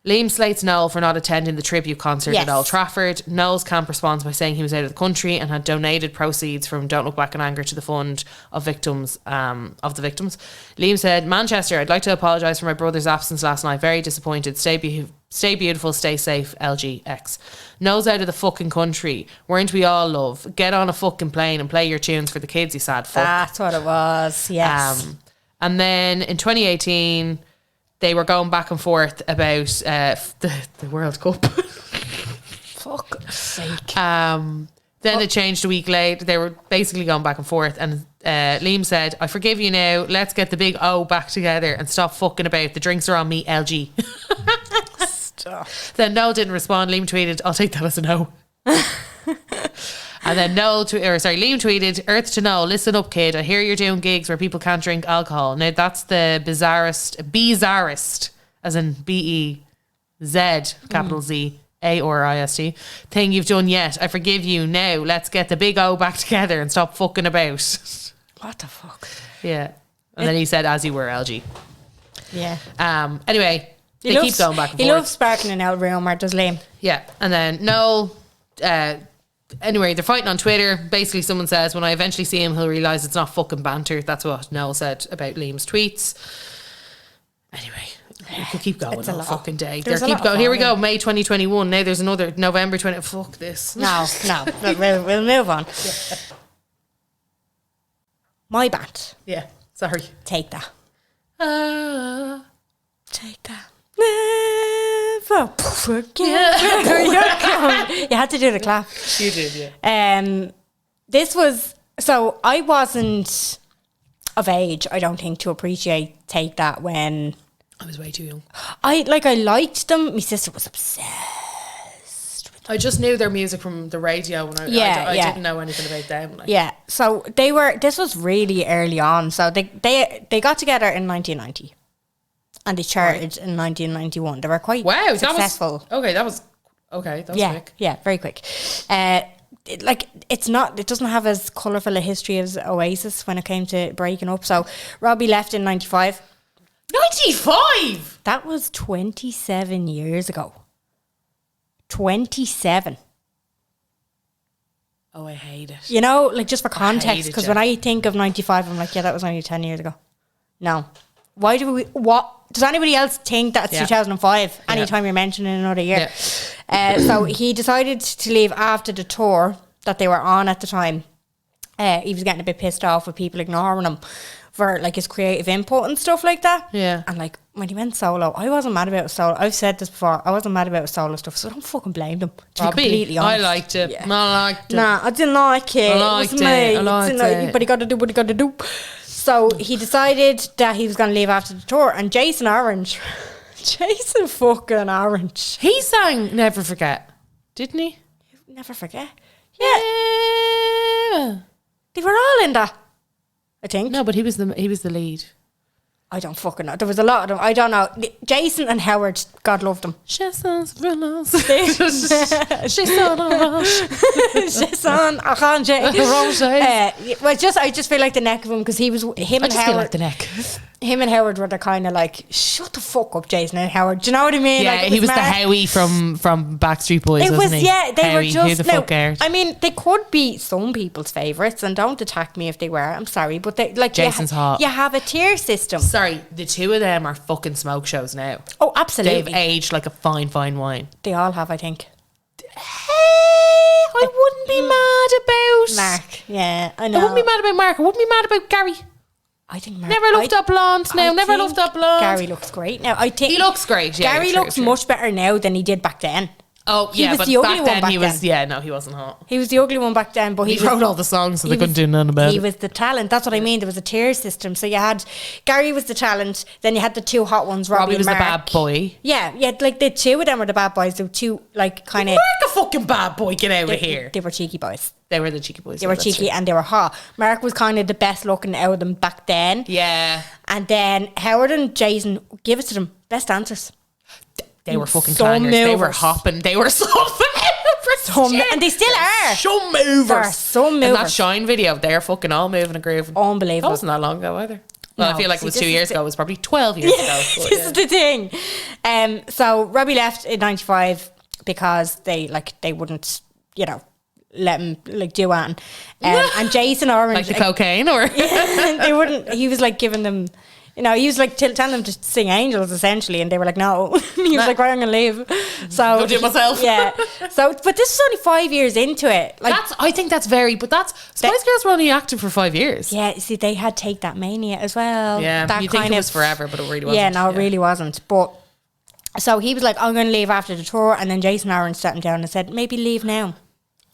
Liam slates Noel for not attending the tribute concert at Old Trafford. Noel's camp responds by saying he was out of the country and had donated proceeds from Don't Look Back in Anger to the fund of the victims. Liam said, Manchester, I'd like to apologise for my brother's absence last night. Very disappointed. Stay beautiful, stay safe, LGX. Noel's out of the fucking country. Weren't we all, love? Get on a fucking plane and play your tunes for the kids, you sad fuck. That's what it was, yes. And then in 2018... they were going back and forth about the World Cup. Fuck's sake. Then it changed a week later. They were basically going back and forth. And Liam said, I forgive you now. Let's get the big O back together and stop fucking about. The drinks are on me, LG. Stop. Then Noel didn't respond. Liam tweeted, I'll take that as a no. And then Liam tweeted, Earth to Noel, listen up, kid. I hear you're doing gigs where people can't drink alcohol. Now that's the bizarrest, as in BEZ, capital Z, AORIST, thing you've done yet. I forgive you now. Let's get the big O back together and stop fucking about. What the fuck? Yeah. And then he said, as you were, LG. Yeah. Anyway, they keep going back and forth. He loves sparking an out rumour, does Liam? Yeah. And then Noel... anyway, they're fighting on Twitter. Basically, someone says, when I eventually see him, he'll realise it's not fucking banter. That's what Noel said about Liam's tweets. Anyway, we could keep going all fucking day. Here we go, May 2021. Now there's another November 20... Fuck this. No. We'll move on. Yeah. My band. Yeah, sorry. Take that. Take that. Never forget. You had to do the clap. You did, yeah. This was... So I wasn't of age, I don't think, to appreciate Take That when... I was way too young. I liked them. My sister was obsessed with them. I just knew their music from the radio when I didn't know anything about them. Like. Yeah, so this was really early on. So they got together in 1990. And they charted in 1991. They were quite successful. That was quick. Yeah, very quick. It doesn't have as colourful a history as Oasis when it came to breaking up. So Robbie left in 95. 95? That was 27 years ago. 27. Oh, I hate it. You know, like just for context, because when I think of 95, I'm like, yeah, that was only 10 years ago. No. Why do we... What Does anybody else think that's 2005? Anytime you're mentioning another year. So he decided to leave after the tour that they were on at the time. He was getting a bit pissed off with people ignoring him for like his creative input and stuff like that. Yeah. And like when he went solo, I wasn't mad about his solo. I've said this before. I wasn't mad about his solo stuff, so I don't fucking blame them. To be completely honest, I liked it. Yeah. I liked it. Nah, I didn't like it. I liked it. I liked it. But he got to do what he got to do. So he decided that he was going to leave after the tour. And Jason fucking Orange. He sang Never Forget, didn't he? Never Forget. Yeah. They were all in that, I think. No, but he was the lead. I don't fucking know. There was a lot of them. I don't know. Jason and Howard, God love them. She's on orange. She's on orange. Well, I just feel like the neck of him because he was him and Howard. Feel like the neck. Him and Howard were the kind of like, shut the fuck up, Jason and Howard. Do you know what I mean? Yeah, like, he was the Howie from Backstreet Boys. It was, wasn't he? yeah. They Howie, were just. Who the fuck cared? I mean, they could be some people's favourites, and don't attack me if they were. I'm sorry, but they like Jason's hot. You have a tier system. Sorry, the two of them are fucking smoke shows now. Oh, absolutely. They've aged like a fine wine. They all have, I think. I wouldn't be mad about Mark. Yeah, I know. I wouldn't be mad about Mark. I wouldn't be mad about Gary. I think Mark, never loved that blonde now. Never loved that blonde. Gary looks great now. I think he looks great. Yeah, Gary true, looks much better now than he did back then. Oh, he yeah, was but the ugly back one then back he was. then. Yeah, no, he wasn't hot. He was the ugly one back then, but he wrote all the songs, so they couldn't do nothing about it. He was the talent. That's what I mean. There was a tier system. So you had Gary was the talent. Then you had the two hot ones. Robbie was and the Mark. bad boy. Yeah, like the two of them were the bad boys. The two like kind of. Mark a fucking bad boy. Get out of here. They were cheeky boys. They were the cheeky boys. They were cheeky and they were hot. Mark was kind of the best looking out of them back then. Yeah. And then Howard and Jason, give it to them, best dancers. They were fucking so clangers. Movers. They were hopping. They were so and they still are. So movers. They're so movers. In that Shine video, they're fucking all moving and grooving. Unbelievable. That wasn't that long ago either. Well, No. I feel like it was See, 2 years ago. It was probably 12 years ago. But This is the thing. So Robbie left in 95 because they wouldn't, let him like do it. And Jason Orange, like the cocaine, or they wouldn't. He was like giving them. He was like telling them to sing Angels essentially, and they were like, no. He was like, right, I'm gonna leave. So go do it myself. Yeah. So, but this is only 5 years into it. Like, I think that's Spice Girls were only active for 5 years. Yeah. See, they had Take That Mania as well. Yeah. That You think it was forever, but it really wasn't. Yeah, no, it really wasn't. But so he was like, I'm gonna leave after the tour, and then Jason Orange sat him down and said, maybe leave now.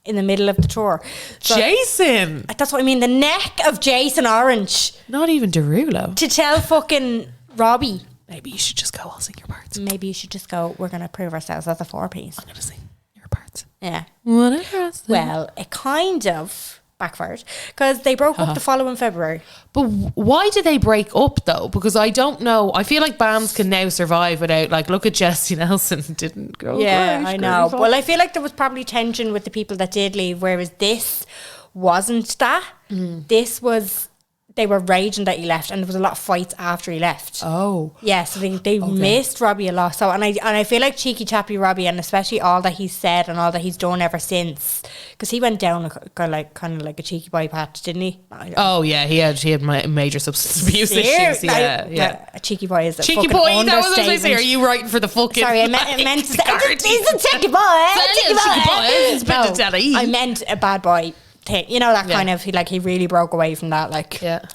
In the middle of the tour. So Jason! That's what I mean. The neck of Jason Orange. Not even Derulo. To tell fucking Robbie. Maybe you should just go, I'll sing your parts. Maybe you should just go, we're going to prove ourselves as a four-piece. I'm going to sing your parts. Yeah. Whatever. Well, it kind of backfired because they broke up the following February. But why did they break up though? Because I don't know. I feel like bands can now survive without, like, look at Jessie Nelson, didn't go. Yeah, I know. Well, I feel like there was probably tension with the people that did leave, whereas this wasn't that. This was, they were raging that he left, and there was a lot of fights after he left. Oh. Yeah, so they missed Robbie a lot. So, and I feel like cheeky chappy Robbie, and especially all that he's said and all that he's done ever since, because he went down kind of like a cheeky boy patch, didn't he? Oh yeah, he had major substance abuse issues. Yeah. A cheeky boy is a cheeky fucking boy. That was what I was understatement. saying. Are you writing for the fucking? Sorry, I meant to say he's a cheeky boy. I meant a bad boy thing. You know, that kind of, he really broke away from that,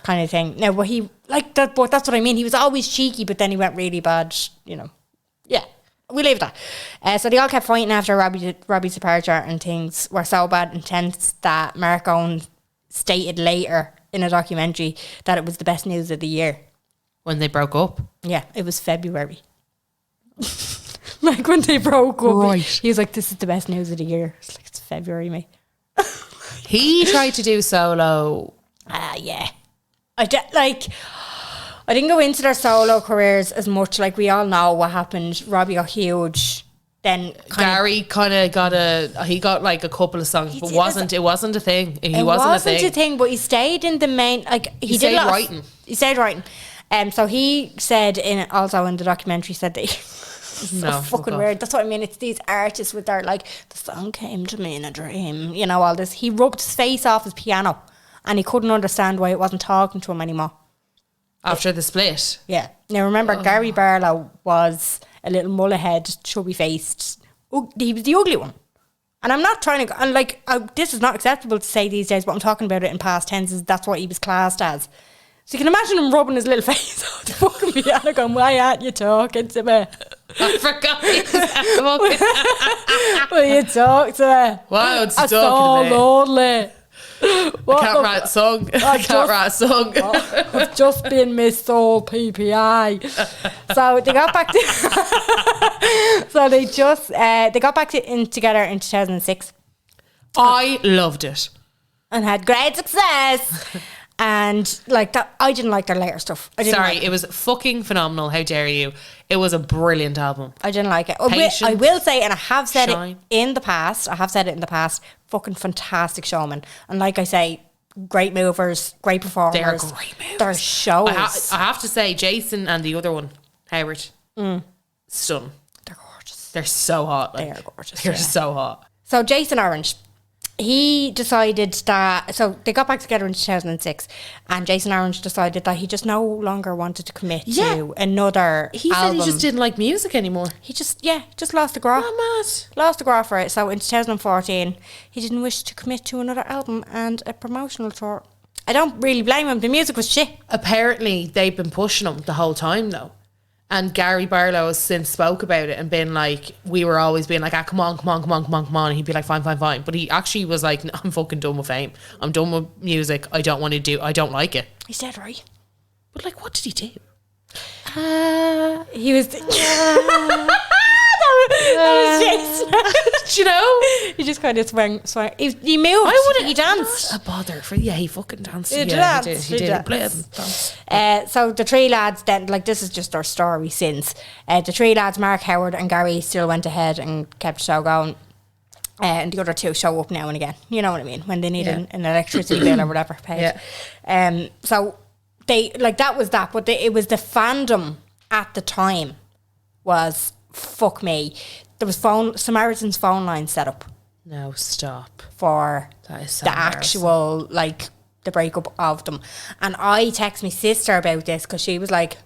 kind of thing. Now, but he, like, that, but that's what I mean. He was always cheeky, but then he went really bad, Yeah, we leave that. So they all kept fighting after Robbie's departure, and things were so bad and tense that Mark Owen stated later in a documentary that it was the best news of the year. When they broke up? Yeah, it was February. Like, when they broke up, right. He was like, this is the best news of the year. It's like, it's February, mate. He tried to do solo. Yeah. I didn't go into their solo careers as much. Like, we all know what happened. Robbie got huge. Then Gary kind of got like a couple of songs, but it wasn't a thing. It wasn't a thing, but he stayed in the main. Like, he stayed did writing. He stayed writing. So he said also in the documentary, said that. So fucking weird. That's what I mean. It's these artists with their, like, the song came to me in a dream, all this. He rubbed his face off his piano, and he couldn't understand why it wasn't talking to him anymore. After the split. Yeah. Now remember, Gary Barlow was a little mullet-head, chubby-faced. He was the ugly one. And I'm not trying to... And like, this is not acceptable to say these days, but I'm talking about it in past tenses. That's what he was classed as. So you can imagine him rubbing his little face on the fucking piano going, why aren't you talking to me? I forgot. Will you talk to me? Wow, it's That's talking so lonely. Can't write a song. Can't write a song. I've just been Miss Soul PPI. So they got back to they got back in together in 2006. I loved it. And had great success. And like that, I didn't like their later stuff. Sorry, it was fucking phenomenal. How dare you? It was a brilliant album. I didn't like it. I will say, and I have said it in the past, fucking fantastic showman. And like I say, great movers, great performers. They are great movers. Their shows. I have to say, Jason and the other one, Howard, stunning. They're gorgeous. They're so hot. They are gorgeous. They're so hot. So Jason Orange, he decided that, so they got back together in 2006, and Jason Orange decided that he just no longer wanted to commit to another He album. said he just didn't like music anymore. He just lost the graph. Oh, mad. Lost the graph for it. So in 2014, he didn't wish to commit to another album and a promotional tour. I don't really blame him. The music was shit. Apparently, they've been pushing him the whole time, though. And Gary Barlow has since spoke about it and been like, we were always being like, come on. And he'd be like, fine. But he actually was like, no, I'm fucking done with fame. I'm done with music. I don't like it. He's dead right. But like, what did he do? He was... that was Jason. Do you know? He just kind of swung. He moved. He danced. A bother for he fucking danced. He did. He did. Dance. So the three lads then, like, this is just our story since. The three lads, Mark, Howard and Gary, still went ahead and kept the show going. And the other two show up now and again. You know what I mean? When they need an electricity bill or whatever paid. Yeah. So they, like, that was that. But it was the fandom at the time was... Fuck me. There was Samaritan's phone line set up. No, stop. For that is so the actual, like, the breakup of them. And I texted my sister about this because she was like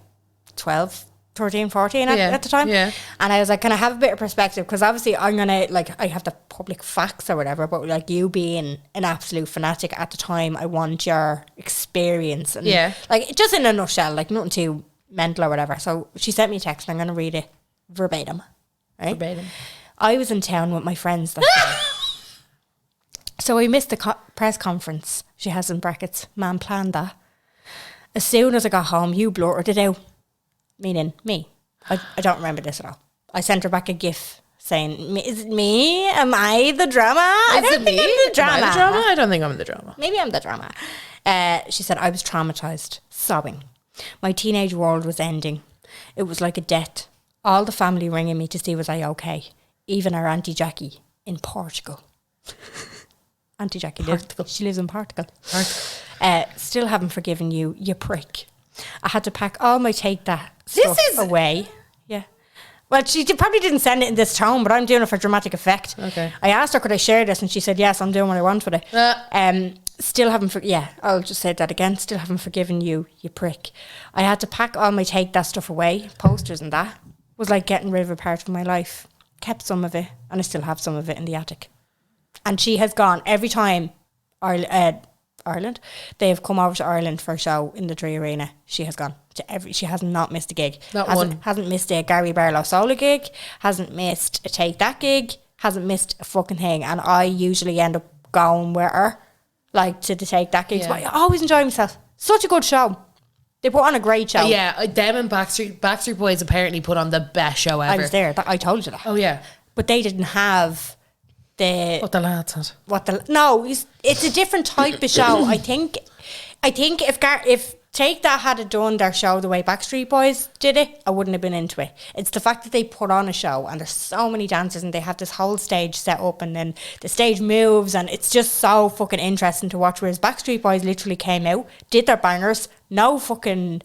12, 13, 14 at the time. Yeah. And I was like, can I have a bit of perspective? Because obviously I'm going to, like, I have the public facts or whatever, but like you being an absolute fanatic at the time, I want your experience. And like, just in a nutshell, like nothing too mental or whatever. So she sent me a text and I'm going to read it. Verbatim. Right? Verbatim. I was in town with my friends that day. So I missed the press conference. She has in brackets, man planned that. As soon as I got home, you blurted it out. Meaning me. I don't remember this at all. I sent her back a gif saying, is it me? Am I the drama? I don't think I'm the drama. Am I the drama? I don't think I'm the drama. Maybe I'm the drama. She said, I was traumatised, sobbing. My teenage world was ending. It was like a death. All the family ringing me to see was I okay. Even our Auntie Jackie in Portugal. Auntie Jackie she lives in Portugal. Still haven't forgiven you, you prick. I had to pack all my take that stuff away. Yeah. Well, she probably didn't send it in this tone, but I'm doing it for dramatic effect. Okay. I asked her, could I share this? And she said, yes, I'm doing what I want with it. Still haven't, I'll just say that again. Still haven't forgiven you, you prick. I had to pack all my take that stuff away, posters and that. Was like getting rid of a part of my life. Kept some of it, and I still have some of it in the attic. And she has gone every time Ireland, they have come over to Ireland for a show in the Dree Arena. She has gone to she has not missed a gig. Hasn't missed a Gary Barlow solo gig, hasn't missed a Take That gig, hasn't missed a fucking thing. And I usually end up going with her, like, to the Take That gigs. But I always enjoy myself. Such a good show. They put on a great show. Yeah, them and Backstreet Boys apparently put on the best show ever. I was there. I told you that. Oh, yeah. But they didn't have what the lads had. No, it's a different type of show. I think if Take That had done their show the way Backstreet Boys did it, I wouldn't have been into it. It's the fact that they put on a show and there's so many dancers and they have this whole stage set up and then the stage moves and it's just so fucking interesting to watch. Whereas Backstreet Boys literally came out, did their bangers, no fucking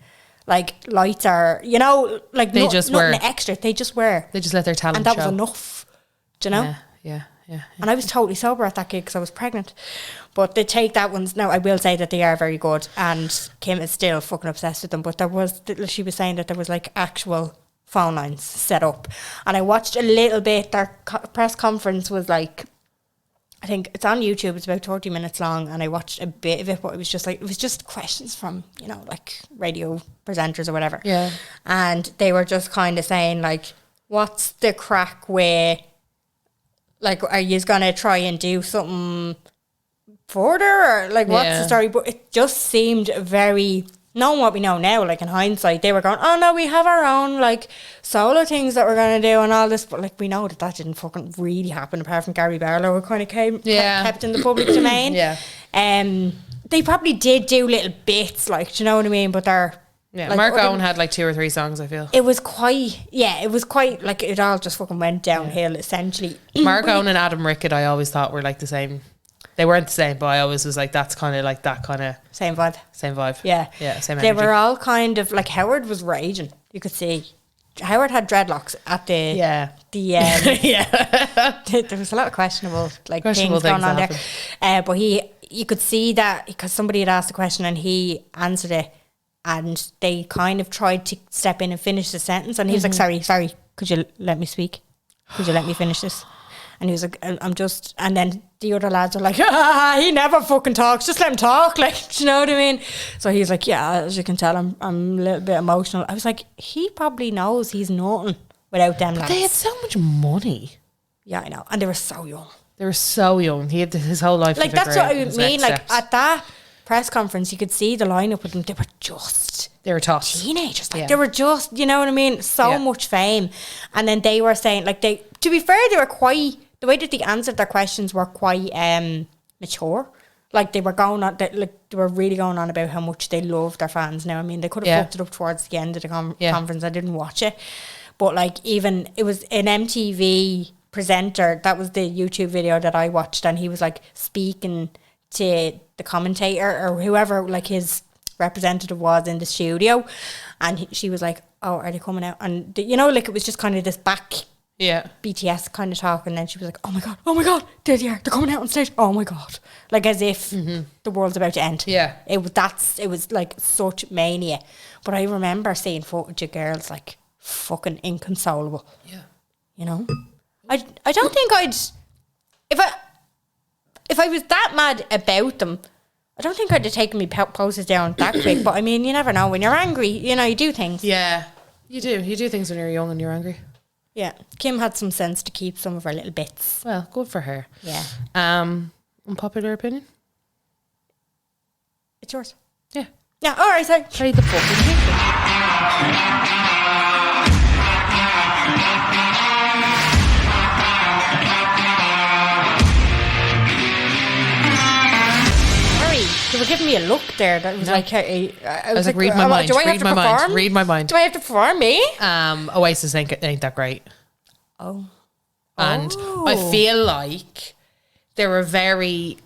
like lights or, you know, like they just were nothing extra. They just were. They just let their talent and that show. was enough. Do you know? Yeah. And I was totally sober at that gig because I was pregnant. But they take that ones. Now, I will say that they are very good. And Kim is still fucking obsessed with them. But she was saying that there was like actual phone lines set up. And I watched a little bit. Their press conference was like, I think it's on YouTube. It's about 30 minutes long. And I watched a bit of it. But it was just questions from, like radio presenters or whatever. Yeah. And they were just kind of saying like, what's the crack with... Like, are you going to try and do something further? Or, like, what's the story? But it just seemed very... Knowing what we know now, like, in hindsight, they were going, oh, no, we have our own, like, solo things that we're going to do and all this. But, like, we know that didn't fucking really happen, apart from Gary Barlow, who kind of kept in the public domain. Yeah. They probably did do little bits, like, do you know what I mean? But they're... Yeah, like, Mark Owen had like 2 or 3 songs, I feel. It was quite, like, it all just fucking went downhill, essentially. Mark Owen and Adam Rickett, I always thought were like the same. They weren't the same, but I always was like, that's kind of like that kind of... Same vibe. Yeah, same energy. They were all kind of, like, Howard was raging, you could see. Howard had dreadlocks at the... Yeah. There was a lot of questionable things going on there. But you could see that, because somebody had asked a question and he answered it, and they kind of tried to step in and finish the sentence. And he was like, sorry, could you let me speak? Could you let me finish this? And he was like, I'm just... And then the other lads are like, he never fucking talks. Just let him talk. Like, do you know what I mean? So he's like, yeah, as you can tell, I'm a little bit emotional. I was like, he probably knows he's nothing without them lads. They had so much money. Yeah, I know. And they were so young. They were so young. He had his whole life. Like, that's what I mean. Like, at that press conference, you could see the lineup with them. They were tops. Teenagers. Like, they were just, you know what I mean? So much fame. And then they were saying, like, to be fair, they were quite, the way that they answered their questions were quite mature. Like, they were going on, they were really going on about how much they love their fans now. I mean, they could have fucked it up towards the end of the conference. I didn't watch it. But, like, even, it was an MTV presenter. That was the YouTube video that I watched. And he was, like, speaking to the commentator or whoever, like, his representative was in the studio. And she was like, oh, are they coming out? And, like, it was just kind of this back... Yeah. BTS kind of talk, and then she was like, oh my god, they're coming out on stage, oh my god, like as if the world's about to end. Yeah. It was like such mania. But I remember seeing footage of girls like fucking inconsolable. Yeah. You know? I don't think I'd, if I was that mad about them, I don't think I'd have taken me poses down that quick. But I mean, you never know. When you're angry, you do things. Yeah, you do things when you're young and you're angry. Yeah, Kim had some sense to keep some of her little bits. Well, good for her. Yeah. Unpopular opinion? It's yours. Yeah. Yeah, all right, sorry. Play the fucking music. You were giving me a look there that was like, I was like, read my mind. Do I have to perform? Read my mind. Do I have to perform me? Oasis ain't that great. Oh. And I feel like they were very,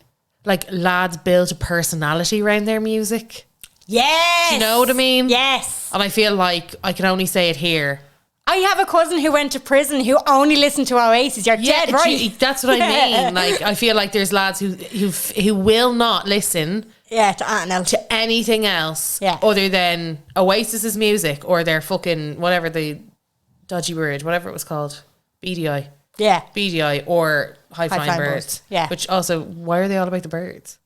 like, lads built a personality around their music. Yes. Do you know what I mean? Yes. And I feel like I can only say it here. I have a cousin who went to prison who only listened to Oasis. You're dead right. That's what I mean. Like, I feel like there's lads who will not listen to anything else other than Oasis's music or their fucking whatever the dodgy word, whatever it was called, BDI. Yeah. BDI or High Flying Birds. Yeah. Which also, why are they all about the birds?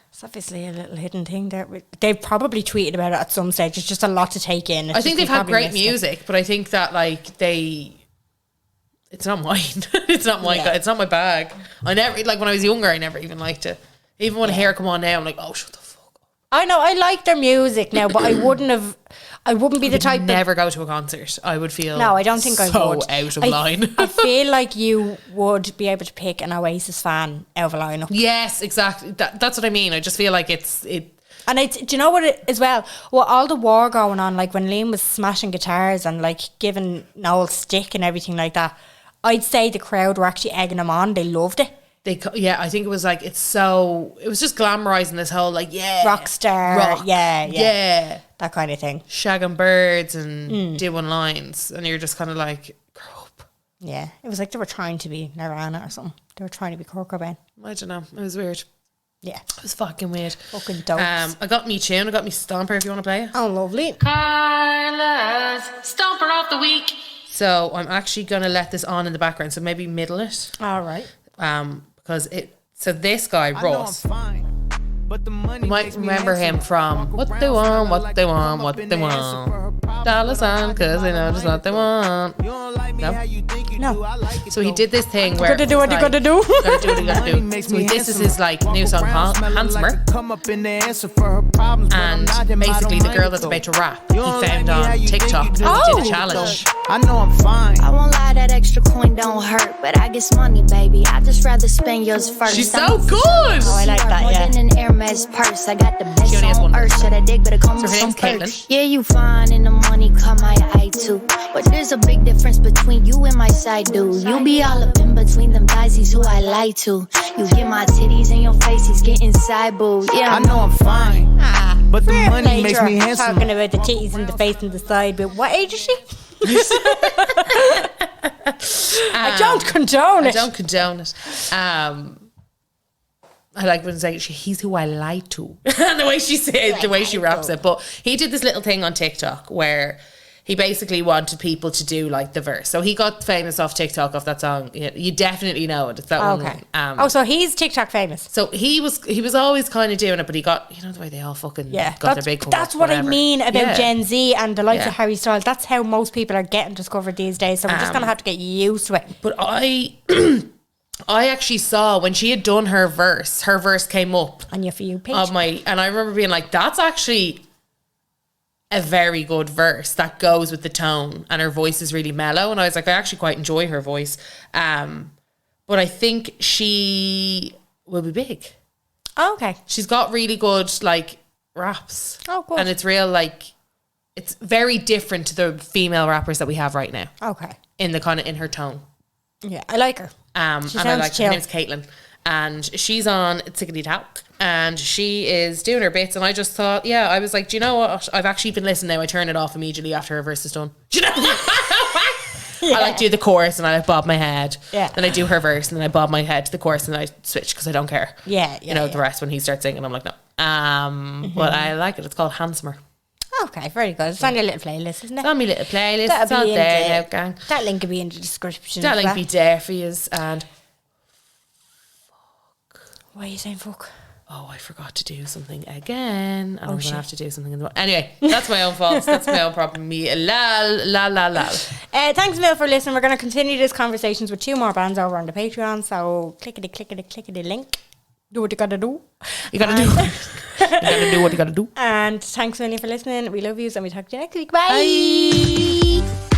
It's obviously a little hidden thing there. They've probably tweeted about it at some stage. It's just a lot to take in. I think they've had great music, but I think that like it's not mine. It's not my it's not my bag. I never, like when I was younger, I never even liked it. Even when Hair come on now, I'm like, oh, shut the fuck up. I know, I like their music now, but I wouldn't be the type that... never go to a concert. I would feel no, I don't think I would. So out of line. I feel like you would be able to pick an Oasis fan out of a lineup. Yes, exactly. That's what I mean. I just feel like it. And do you know what as well? Well, all the war going on, like when Liam was smashing guitars and like giving Noel stick and everything like that, I'd say the crowd were actually egging him on. They loved it. I think it was like, it was just glamorizing this whole like, rock star, yeah, that kind of thing, shagging birds and doing lines, and you're just kind of like, grow up. Yeah, it was like they were trying to be Nirvana or something. They were trying to be Kurt Cobain. I don't know. It was weird. Yeah. It was fucking weird. Fucking dope. I got me tune. I got me Stomper if you want to play it. Oh, lovely. Carla's Stomper of the Week. So I'm actually going to let this on in the background. So maybe middle it. All right. Because so this guy, Ross, you might remember him from What They Want, What They Want, What They Want. $, because they know just what they want. No. So he did this thing where Gotta do what you gotta do. Gotta do what you gotta do. So this is his like new song, Handsomer. And basically the girl that's about to rap, he found on TikTok and did a challenge. I know I'm fine. I won't lie, that extra coin don't hurt, but I guess money, baby. I just rather spend yours first. She's so good. Oh, I like that, yeah. More than an Hermes purse. I got the best She only has on one. earth. Should I dig, but it comes with her some name's Caitlin. perks. Yeah, you fine and the money caught my eye too. But there's a big difference between you and my side dude. You be all up in between them guys, he's who I like to. You get my titties in your face, he's getting side boo. Yeah, I know I'm fine, but the money makes me handsome. Talking about the titties and the face and the side, but what age is she? I don't condone it. I don't condone it. I like when it's like he's who I lie to. The way she says, the way she raps it. But he did this little thing on TikTok where he basically wanted people to do like the verse. So he got famous off TikTok off that song. You definitely know it. It's that Okay. one. So he's TikTok famous. So he was always kind of doing it, but he got, you know, the way they all fucking got their big. That's what I mean about Gen Z and the likes Yeah. of Harry Styles. That's how most people are getting discovered these days. So we're just gonna have to get used to it. But I actually saw when she had done her verse came up On your For You page. on my, and I remember being like, that's actually a very good verse that goes with the tone, and her voice is really mellow, and I was like, I actually quite enjoy her voice, but I think she will be big. Oh, okay. She's got really good like raps. Oh, good. And it's real, like, it's very different to the female rappers that we have right now Okay. in the kind of in her tone. Yeah, I like her. She and I sounds like chill. her name's Caitlin, and she's on Tickety Talk, and she is doing her bits. And I just thought, I was like, do you know what? I've actually been listening now. I turn it off immediately after her verse is done. Do you know? I like do the chorus and I like bob my head. Yeah. Then I do her verse and then I bob my head to the chorus and then I switch because I don't care. Yeah, You know the rest when he starts singing, I'm like, no. But I like it. It's called Handsomer. Okay, very good. It's on your little playlist, isn't it? It's on my little playlist. That'll It's on be in there the- now, gang. That link will be in the description. That as link well. be there for you. And Why are you saying fuck? oh, I forgot to do something again. And I'm going shit. to have to do something in the... Anyway, that's my own fault. That's my own problem. Me, la. Thanks, Mil, for listening. We're going to continue these conversations with 2 more bands over on the Patreon. So clickety link. Do what you got to do. You got to do... you got to do what you got to do. And thanks, Millie, for listening. We love you, and we talk to you next week. Bye.